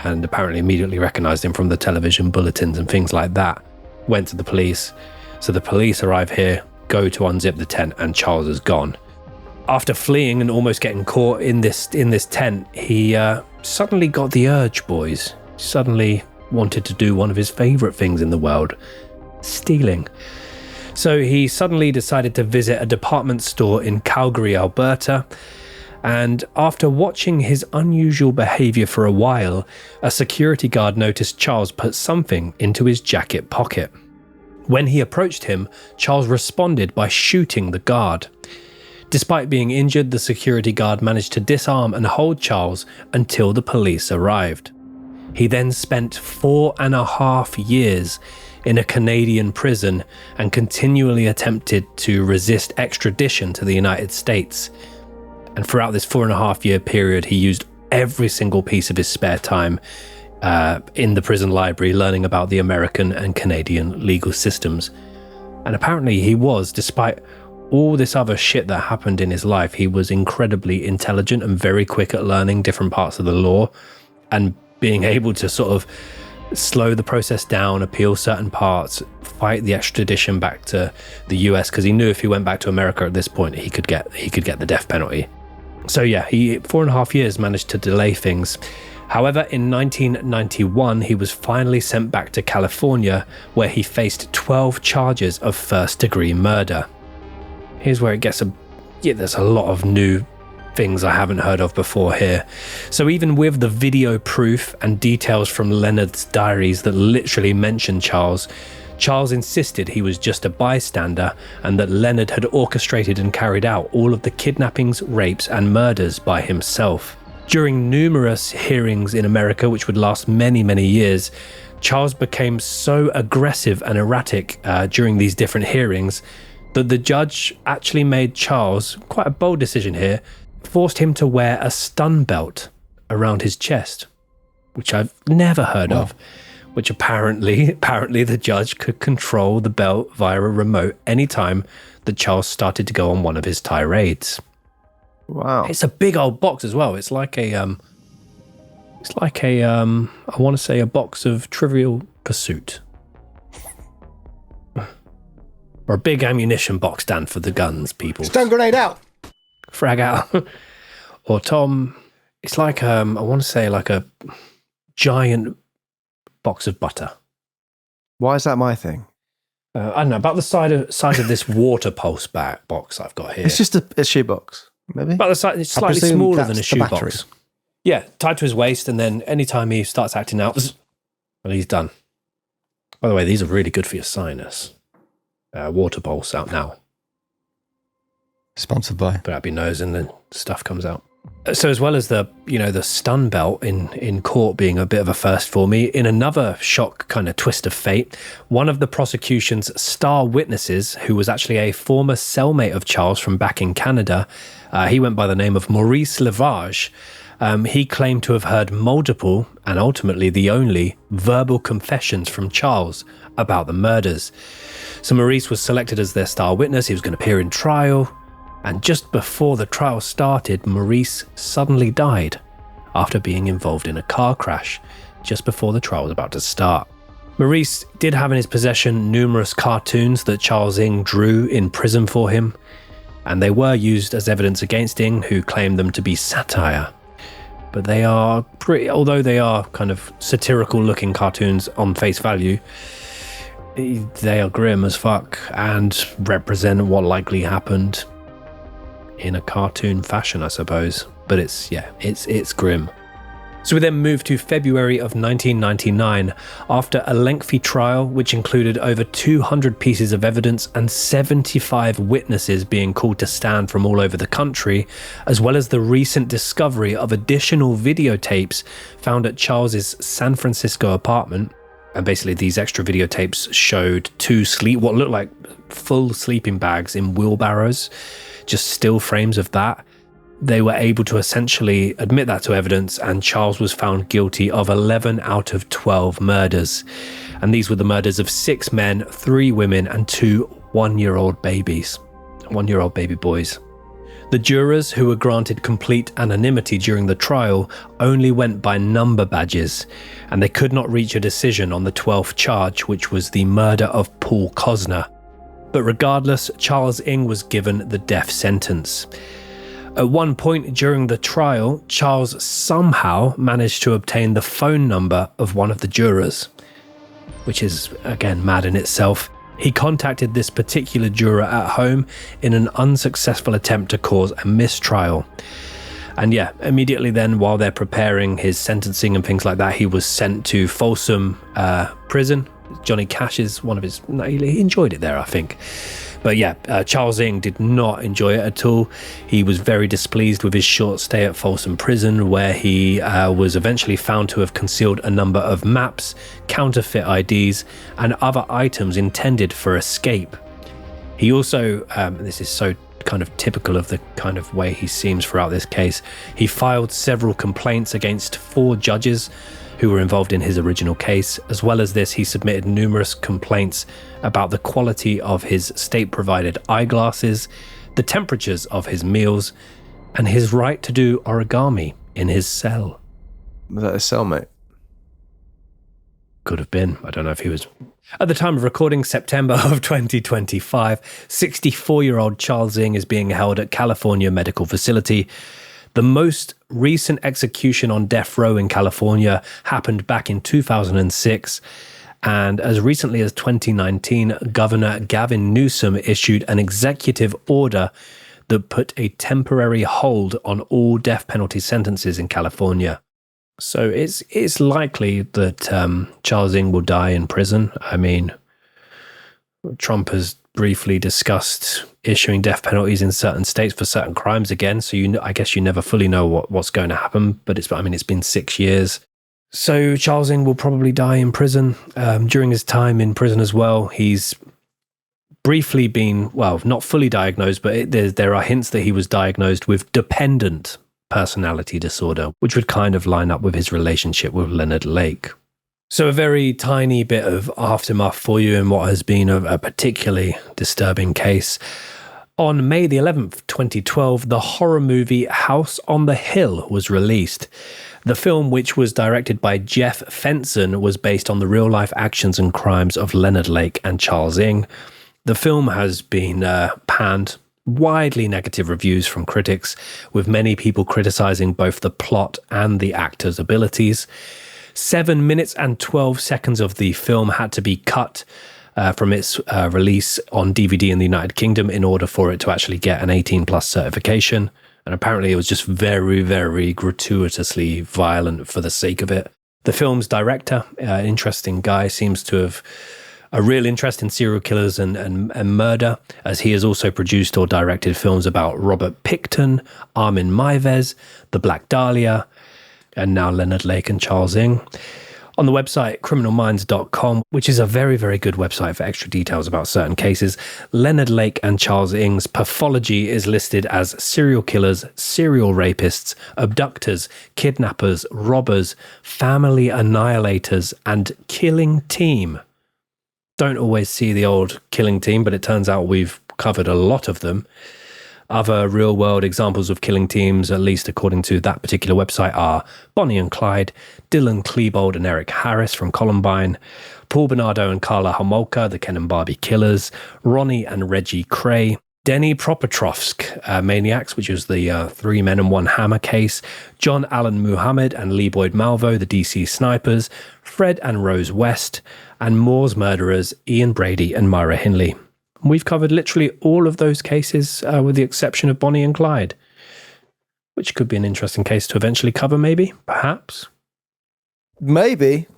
[SPEAKER 4] and apparently immediately recognized him from the television bulletins and things like that. Went to the police. So the police arrive here, go to unzip the tent, and Charles is gone. After fleeing and almost getting caught in this tent, he suddenly got the urge, boys. Suddenly wanted to do one of his favorite things in the world, stealing. So he suddenly decided to visit a department store in Calgary, Alberta, and after watching his unusual behavior for a while, a security guard noticed Charles put something into his jacket pocket. When he approached him, Charles responded by shooting the guard. Despite being injured, the security guard managed to disarm and hold Charles until the police arrived. He then spent 4.5 years in a Canadian prison and continually attempted to resist extradition to the United States. And throughout this 4.5 year period, he used every single piece of his spare time in the prison library, learning about the American and Canadian legal systems. And apparently he was, despite all this other shit that happened in his life, he was incredibly intelligent and very quick at learning different parts of the law and being able to sort of slow the process down, appeal certain parts, fight the extradition back to the US, because he knew if he went back to America at this point, he could get the death penalty. So yeah, he 4.5 years managed to delay things. However, in 1991, he was finally sent back to California, where he faced 12 charges of first-degree murder. Here's where it gets there's a lot of new things I haven't heard of before here. So even with the video proof and details from Leonard's diaries that literally mention Charles insisted he was just a bystander and that Leonard had orchestrated and carried out all of the kidnappings, rapes, and murders by himself. During numerous hearings in America, which would last many, many years, Charles became so aggressive and erratic during these different hearings that the judge actually made Charles, quite a bold decision here, forced him to wear a stun belt around his chest, which I've never heard of, which apparently the judge could control the belt via a remote anytime that Charles started to go on one of his tirades.
[SPEAKER 3] Wow.
[SPEAKER 4] It's a big old box as well. It's like a I want to say a box of Trivial Pursuit. Or a big ammunition box stand for the guns, people.
[SPEAKER 5] Stun grenade out.
[SPEAKER 4] Frag out. Or Tom, it's like, I want to say like a giant box of butter.
[SPEAKER 3] Why is that my thing?
[SPEAKER 4] I don't know, about the size of this water pulse box I've got here.
[SPEAKER 3] It's just a shoebox, maybe?
[SPEAKER 4] About the size, it's slightly
[SPEAKER 5] presume
[SPEAKER 4] smaller
[SPEAKER 5] that's
[SPEAKER 4] than a
[SPEAKER 5] the
[SPEAKER 4] shoebox.
[SPEAKER 5] battery.
[SPEAKER 4] Yeah, tied to his waist, and then anytime he starts acting out, well, he's done. By the way, these are really good for your sinus. Water pulse out now.
[SPEAKER 5] Sponsored by.
[SPEAKER 4] Put up your nose and then stuff comes out. So as well as the stun belt in court being a bit of a first for me, in another shock kind of twist of fate, one of the prosecution's star witnesses, who was actually a former cellmate of Charles from back in Canada, he went by the name of Maurice Lavage. He claimed to have heard multiple, and ultimately the only, verbal confessions from Charles about the murders. So Maurice was selected as their star witness. He was going to appear in trial. And just before the trial started, Maurice suddenly died after being involved in a car crash just before the trial was about to start. Maurice did have in his possession numerous cartoons that Charles Ng drew in prison for him, and they were used as evidence against Ng, who claimed them to be satire. But they are although they are kind of satirical looking cartoons on face value, they are grim as fuck and represent what likely happened in a cartoon fashion, I suppose. But it's grim. So we then moved to February of 1999, after a lengthy trial which included over 200 pieces of evidence and 75 witnesses being called to stand from all over the country, as well as the recent discovery of additional videotapes found at Charles's San Francisco apartment. And basically these extra videotapes showed what looked like full sleeping bags in wheelbarrows, just still frames of that. They were able to essentially admit that to evidence, and Charles was found guilty of 11 out of 12 murders. And these were the murders of 6 men, 3 women, and 2 one-year-old babies. 1-year-old baby boys. The jurors, who were granted complete anonymity during the trial, only went by number badges, and they could not reach a decision on the 12th charge, which was the murder of Paul Cosner. But regardless, Charles Ng was given the death sentence. At one point during the trial, Charles somehow managed to obtain the phone number of one of the jurors, which is, again, mad in itself. He contacted this particular juror at home in an unsuccessful attempt to cause a mistrial. And yeah, immediately then, while they're preparing his sentencing and things like that, he was sent to Folsom Prison. Johnny Cash's he enjoyed it there, I think. But yeah, Charles Ng did not enjoy it at all. He was very displeased with his short stay at Folsom Prison, where he was eventually found to have concealed a number of maps, counterfeit IDs, and other items intended for escape. He also, this is so kind of typical of the kind of way he seems throughout this case, he filed several complaints against 4 judges who were involved in his original case. As well as this, he submitted numerous complaints about the quality of his state-provided eyeglasses, the temperatures of his meals, and his right to do origami in his cell.
[SPEAKER 3] Was that a cellmate?
[SPEAKER 4] Could have been. I don't know if he was. At the time of recording, September of 2025, 64-year-old Charles Ng is being held at California Medical Facility. The most recent execution on death row in California happened back in 2006. And as recently as 2019, Governor Gavin Newsom issued an executive order that put a temporary hold on all death penalty sentences in California. So it's likely that Charles Ng will die in prison. I mean, Trump has briefly discussed issuing death penalties in certain states for certain crimes again. So I guess you never fully know what's going to happen. But it's been 6 years. So Charles Ng will probably die in prison. During his time in prison as well, he's briefly been, well, not fully diagnosed, but there are hints that he was diagnosed with dependent personality disorder, which would kind of line up with his relationship with Leonard Lake. So a very tiny bit of aftermath for you in what has been a particularly disturbing case. On May the 11th, 2012, the horror movie House on the Hill was released. The film, which was directed by Jeff Fenson, was based on the real-life actions and crimes of Leonard Lake and Charles Ng. The film has been panned, widely negative reviews from critics, with many people criticizing both the plot and the actors' abilities. 7 minutes and 12 seconds of the film had to be cut from its release on DVD in the United Kingdom in order for it to actually get an 18+ certification. And apparently it was just very, very gratuitously violent for the sake of it. The film's director, interesting guy, seems to have a real interest in serial killers and murder, as he has also produced or directed films about Robert Picton, Armin Meiwes, The Black Dahlia, and now Leonard Lake and Charles Ng. On the website criminalminds.com, which is a very, very good website for extra details about certain cases, Leonard Lake and Charles Ng's pathology is listed as serial killers, serial rapists, abductors, kidnappers, robbers, family annihilators, and killing team. Don't always see the old killing team, but it turns out we've covered a lot of them. Other real-world examples of killing teams, at least according to that particular website, are Bonnie and Clyde, Dylan Klebold and Eric Harris from Columbine, Paul Bernardo and Carla Homolka, the Ken and Barbie killers, Ronnie and Reggie Cray, Denny Propetrovsk maniacs, which was the 3 Men and 1 Hammer case, John Allen Muhammad and Lee Boyd Malvo, the DC snipers, Fred and Rose West, and Moore's murderers, Ian Brady and Myra Hindley. We've covered literally all of those cases with the exception of Bonnie and Clyde, which could be an interesting case to eventually cover, maybe, perhaps.
[SPEAKER 3] Maybe.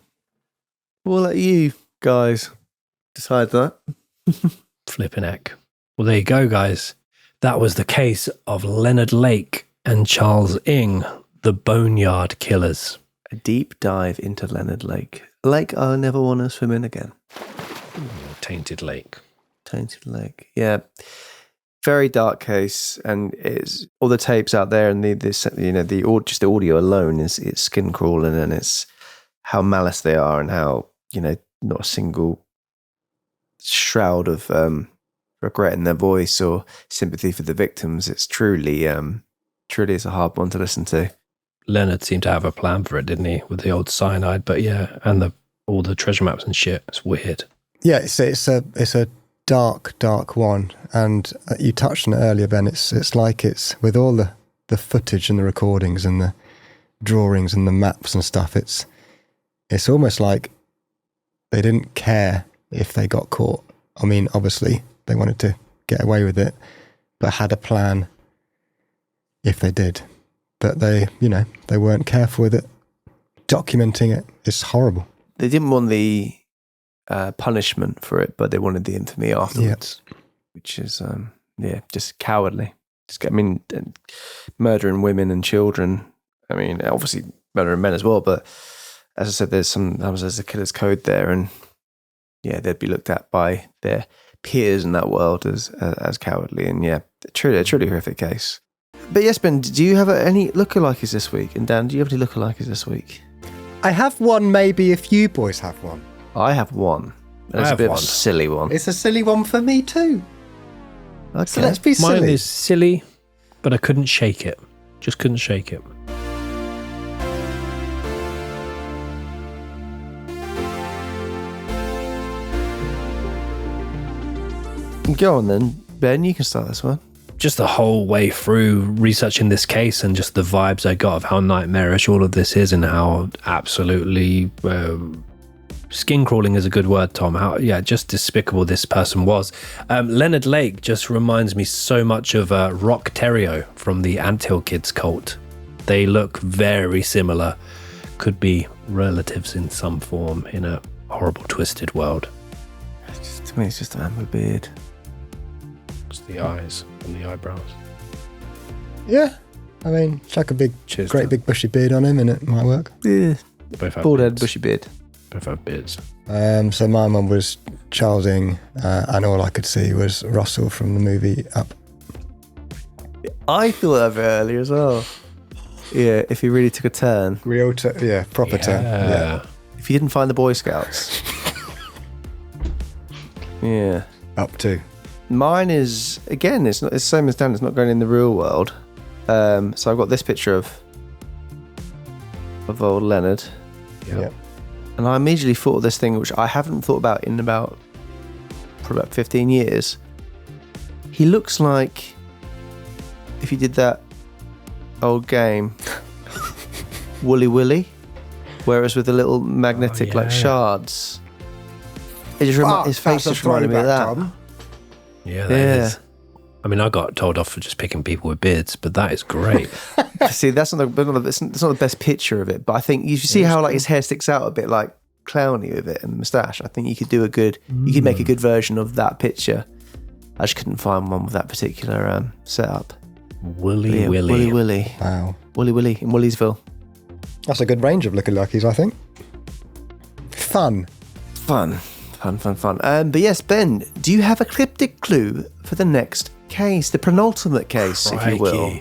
[SPEAKER 3] We'll let you guys decide that.
[SPEAKER 4] Flippin' heck. Well, there you go, guys. That was the case of Leonard Lake and Charles Ng, the Boneyard killers.
[SPEAKER 3] A deep dive into Leonard Lake. Lake I never want to swim in again.
[SPEAKER 4] Tainted Lake.
[SPEAKER 3] Tainted Lake. Yeah. Very dark case, and it's all the tapes out there, and just the audio alone it's skin crawling, and it's how malice they are, and how not a single shroud of regret in their voice or sympathy for the victims. It's truly is a hard one to listen to.
[SPEAKER 4] Leonard seemed to have a plan for it, didn't he, with the old cyanide? But yeah, and all the treasure maps and shit. It's weird.
[SPEAKER 5] Yeah, it's a dark one, and you touched on it earlier, Ben. It's like it's with all the footage and the recordings and the drawings and the maps and stuff. It's almost like they didn't care if they got caught. I mean, obviously they wanted to get away with it, but had a plan if they did. But they weren't careful with it. Documenting it is horrible.
[SPEAKER 3] They didn't want the punishment for it, but they wanted the infamy afterwards, which is just cowardly. Murdering women and children. I mean, obviously murdering men as well, but as I said, there's a killer's code there, and they'd be looked at by their peers in that world as cowardly, and a truly horrific case. But yes, Ben, do you have any lookalikes this week? And Dan, do you have any lookalikes this week?
[SPEAKER 5] I have one, maybe if you boys have one.
[SPEAKER 3] I have one. It's a bit of a silly one.
[SPEAKER 5] It's a silly one for me too.
[SPEAKER 3] Okay.
[SPEAKER 5] So let's be silly.
[SPEAKER 4] Mine is silly, but I couldn't shake it. Just couldn't shake it.
[SPEAKER 3] Go on then, Ben, you can start this one.
[SPEAKER 4] just the whole way through researching this case and just the vibes I got of how nightmarish all of this is and how absolutely skin crawling is a good word, Tom. How just despicable this person was. Leonard Lake just reminds me so much of Rock Terrio from the Anthill Kids cult. They look very similar. Could be relatives in some form in a horrible, twisted world.
[SPEAKER 3] To me, it's just a man with a beard.
[SPEAKER 4] Just the eyes and the eyebrows.
[SPEAKER 5] Yeah. I mean, chuck a big, great big bushy beard on him and it might work.
[SPEAKER 3] Yeah.
[SPEAKER 4] Both have
[SPEAKER 3] Bald head,
[SPEAKER 4] beards.
[SPEAKER 3] bushy beard.
[SPEAKER 4] Both have beards.
[SPEAKER 5] So my mum was Charles Ing, and all I could see was Russell from the movie Up.
[SPEAKER 3] I thought that very early as well. Yeah, if he really took a turn.
[SPEAKER 5] Proper turn. Yeah.
[SPEAKER 3] If he didn't find the Boy Scouts. Yeah.
[SPEAKER 5] Up too.
[SPEAKER 3] Mine is, again, it's the same as Dan, it's not going in the real world. So I've got this picture of old Leonard.
[SPEAKER 5] Yeah.
[SPEAKER 3] And I immediately thought of this thing, which I haven't thought about for about 15 years. He looks like if you did that old game, Woolly Willy, whereas with the little magnetic shards. It just his face just reminded me of that.
[SPEAKER 5] Tom.
[SPEAKER 4] Yeah, that is. I mean, I got told off for just picking people with beards, but that is great.
[SPEAKER 3] See, it's not the best picture of it, but I think you see how like his hair sticks out a bit like clowny with it and moustache. I think you could do you could make a good version of that picture. I just couldn't find one with that particular setup.
[SPEAKER 4] Woolly Willy.
[SPEAKER 3] Woolly Willy.
[SPEAKER 5] Wow.
[SPEAKER 3] Woolly Willy in Wooliesville.
[SPEAKER 5] That's a good range of lookalikes, I think. Fun.
[SPEAKER 3] But yes, Ben, do you have a cryptic clue for the next case, the penultimate case, if you will?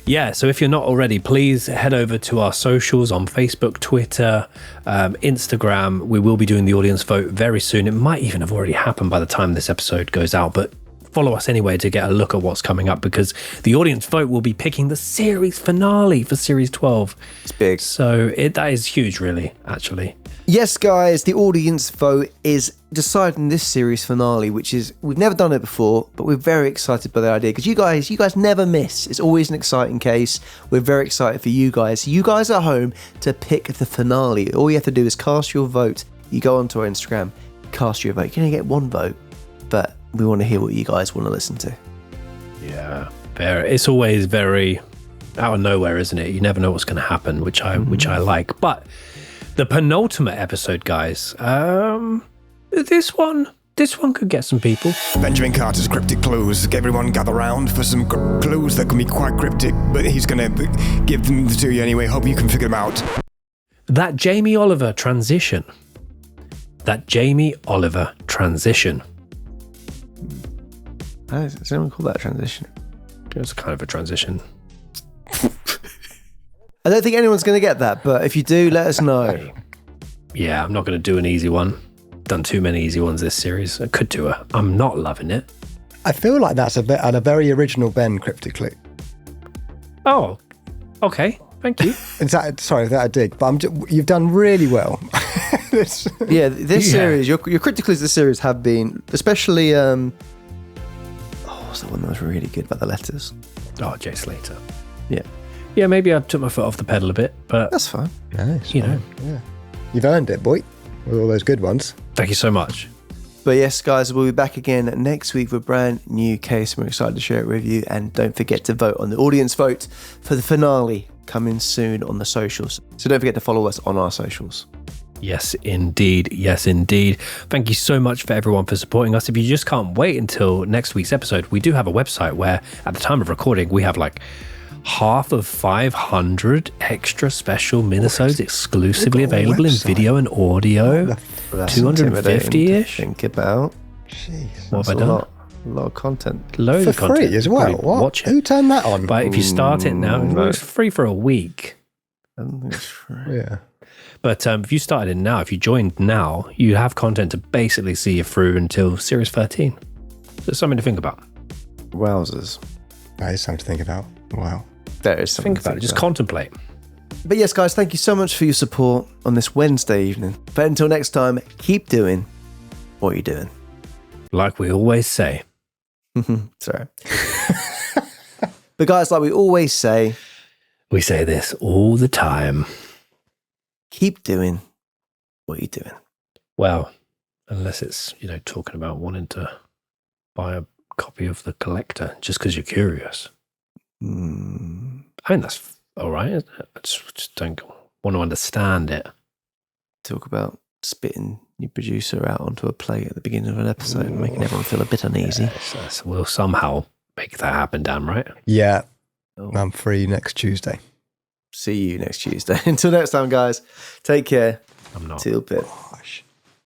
[SPEAKER 4] Yeah, so if you're not already, please head over to our socials on Facebook, Twitter, Instagram. We will be doing the audience vote very soon. It might even have already happened by the time this episode goes out, but follow us anyway to get a look at what's coming up, because the audience vote will be picking the series finale for Series 12.
[SPEAKER 3] It's big.
[SPEAKER 4] So that is huge, really, actually.
[SPEAKER 3] Yes, guys, the audience vote is deciding this series finale, which is, we've never done it before, but we're very excited by the idea, because you guys never miss. It's always an exciting case. We're very excited for you guys at home to pick the finale. All you have to do is cast your vote. You go onto our Instagram, cast your vote. You're going to get one vote, but we want to hear what you guys want to listen to.
[SPEAKER 4] Yeah, it's always very out of nowhere, isn't it? You never know what's going to happen, which I like. But the penultimate episode, guys, this one could get some people.
[SPEAKER 5] Benjamin Carter's cryptic clues. Everyone gather round for some clues that can be quite cryptic, but he's going to give them to you anyway. Hope you can figure them out.
[SPEAKER 4] That Jamie Oliver transition.
[SPEAKER 3] Does anyone call that a transition?
[SPEAKER 4] It was kind of a transition.
[SPEAKER 3] I don't think anyone's going to get that, but if you do, let us know.
[SPEAKER 4] Yeah, I'm not going to do an easy one. Done too many easy ones this series. I could do I'm not loving it.
[SPEAKER 5] I feel like that's a very original Ben cryptic clue.
[SPEAKER 4] Oh, okay. Thank you.
[SPEAKER 5] Is that a dig? But you've done really well.
[SPEAKER 3] This series, your cryptic clues this series have been, especially what's that one that was really good about the letters?
[SPEAKER 4] Oh, Jay Slater.
[SPEAKER 3] Yeah.
[SPEAKER 4] Yeah, maybe I took my foot off the pedal a bit, but
[SPEAKER 3] that's fine.
[SPEAKER 5] Nice.
[SPEAKER 4] You know.
[SPEAKER 5] Yeah. You've earned it, boy, with all those good ones.
[SPEAKER 4] Thank you so much.
[SPEAKER 3] But yes, guys, we'll be back again next week with a brand new case, and we're excited to share it with you. And don't forget to vote on the audience vote for the finale coming soon on the socials. So don't forget to follow us on our socials.
[SPEAKER 4] Yes, indeed. Thank you so much for everyone for supporting us. If you just can't wait until next week's episode, we do have a website where at the time of recording, we have like half of 500 extra special minisodes exclusively available in video and audio. 250-ish.
[SPEAKER 3] Think about.
[SPEAKER 5] Jeez.
[SPEAKER 4] What have I done?
[SPEAKER 3] A lot of content.
[SPEAKER 4] Loads of content.
[SPEAKER 5] Free as well. What?
[SPEAKER 4] Watch it.
[SPEAKER 5] Who turned that on?
[SPEAKER 4] But if you start it now, it's free for a week.
[SPEAKER 3] I don't think it's free.
[SPEAKER 5] Yeah.
[SPEAKER 4] But if you started it now, if you joined now, you have content to basically see you through until Series 13. So it's something to think about.
[SPEAKER 3] Wowzers.
[SPEAKER 5] That is something to think about. Wow.
[SPEAKER 3] There is something
[SPEAKER 4] Think about it. Just contemplate.
[SPEAKER 3] But yes, guys, thank you so much for your support on this Wednesday evening. But until next time, keep doing what you're doing.
[SPEAKER 4] Like we always say.
[SPEAKER 3] Sorry. But guys, like we always say,
[SPEAKER 4] We say this all the time.
[SPEAKER 3] keep doing what you're doing.
[SPEAKER 4] Well, unless it's, talking about wanting to buy a copy of The Collector just because you're curious. I mean, that's all right, isn't it? I just don't want to understand it.
[SPEAKER 3] Talk about spitting your producer out onto a plate at the beginning of an episode and making everyone feel a bit uneasy.
[SPEAKER 4] Yes, we'll somehow make that happen, Dan, right?
[SPEAKER 5] Yeah,
[SPEAKER 3] Oh.
[SPEAKER 5] I'm free next Tuesday.
[SPEAKER 3] See you next Tuesday. Until next time, guys, take care.
[SPEAKER 4] I'm not.
[SPEAKER 3] Till bit.
[SPEAKER 5] Gosh.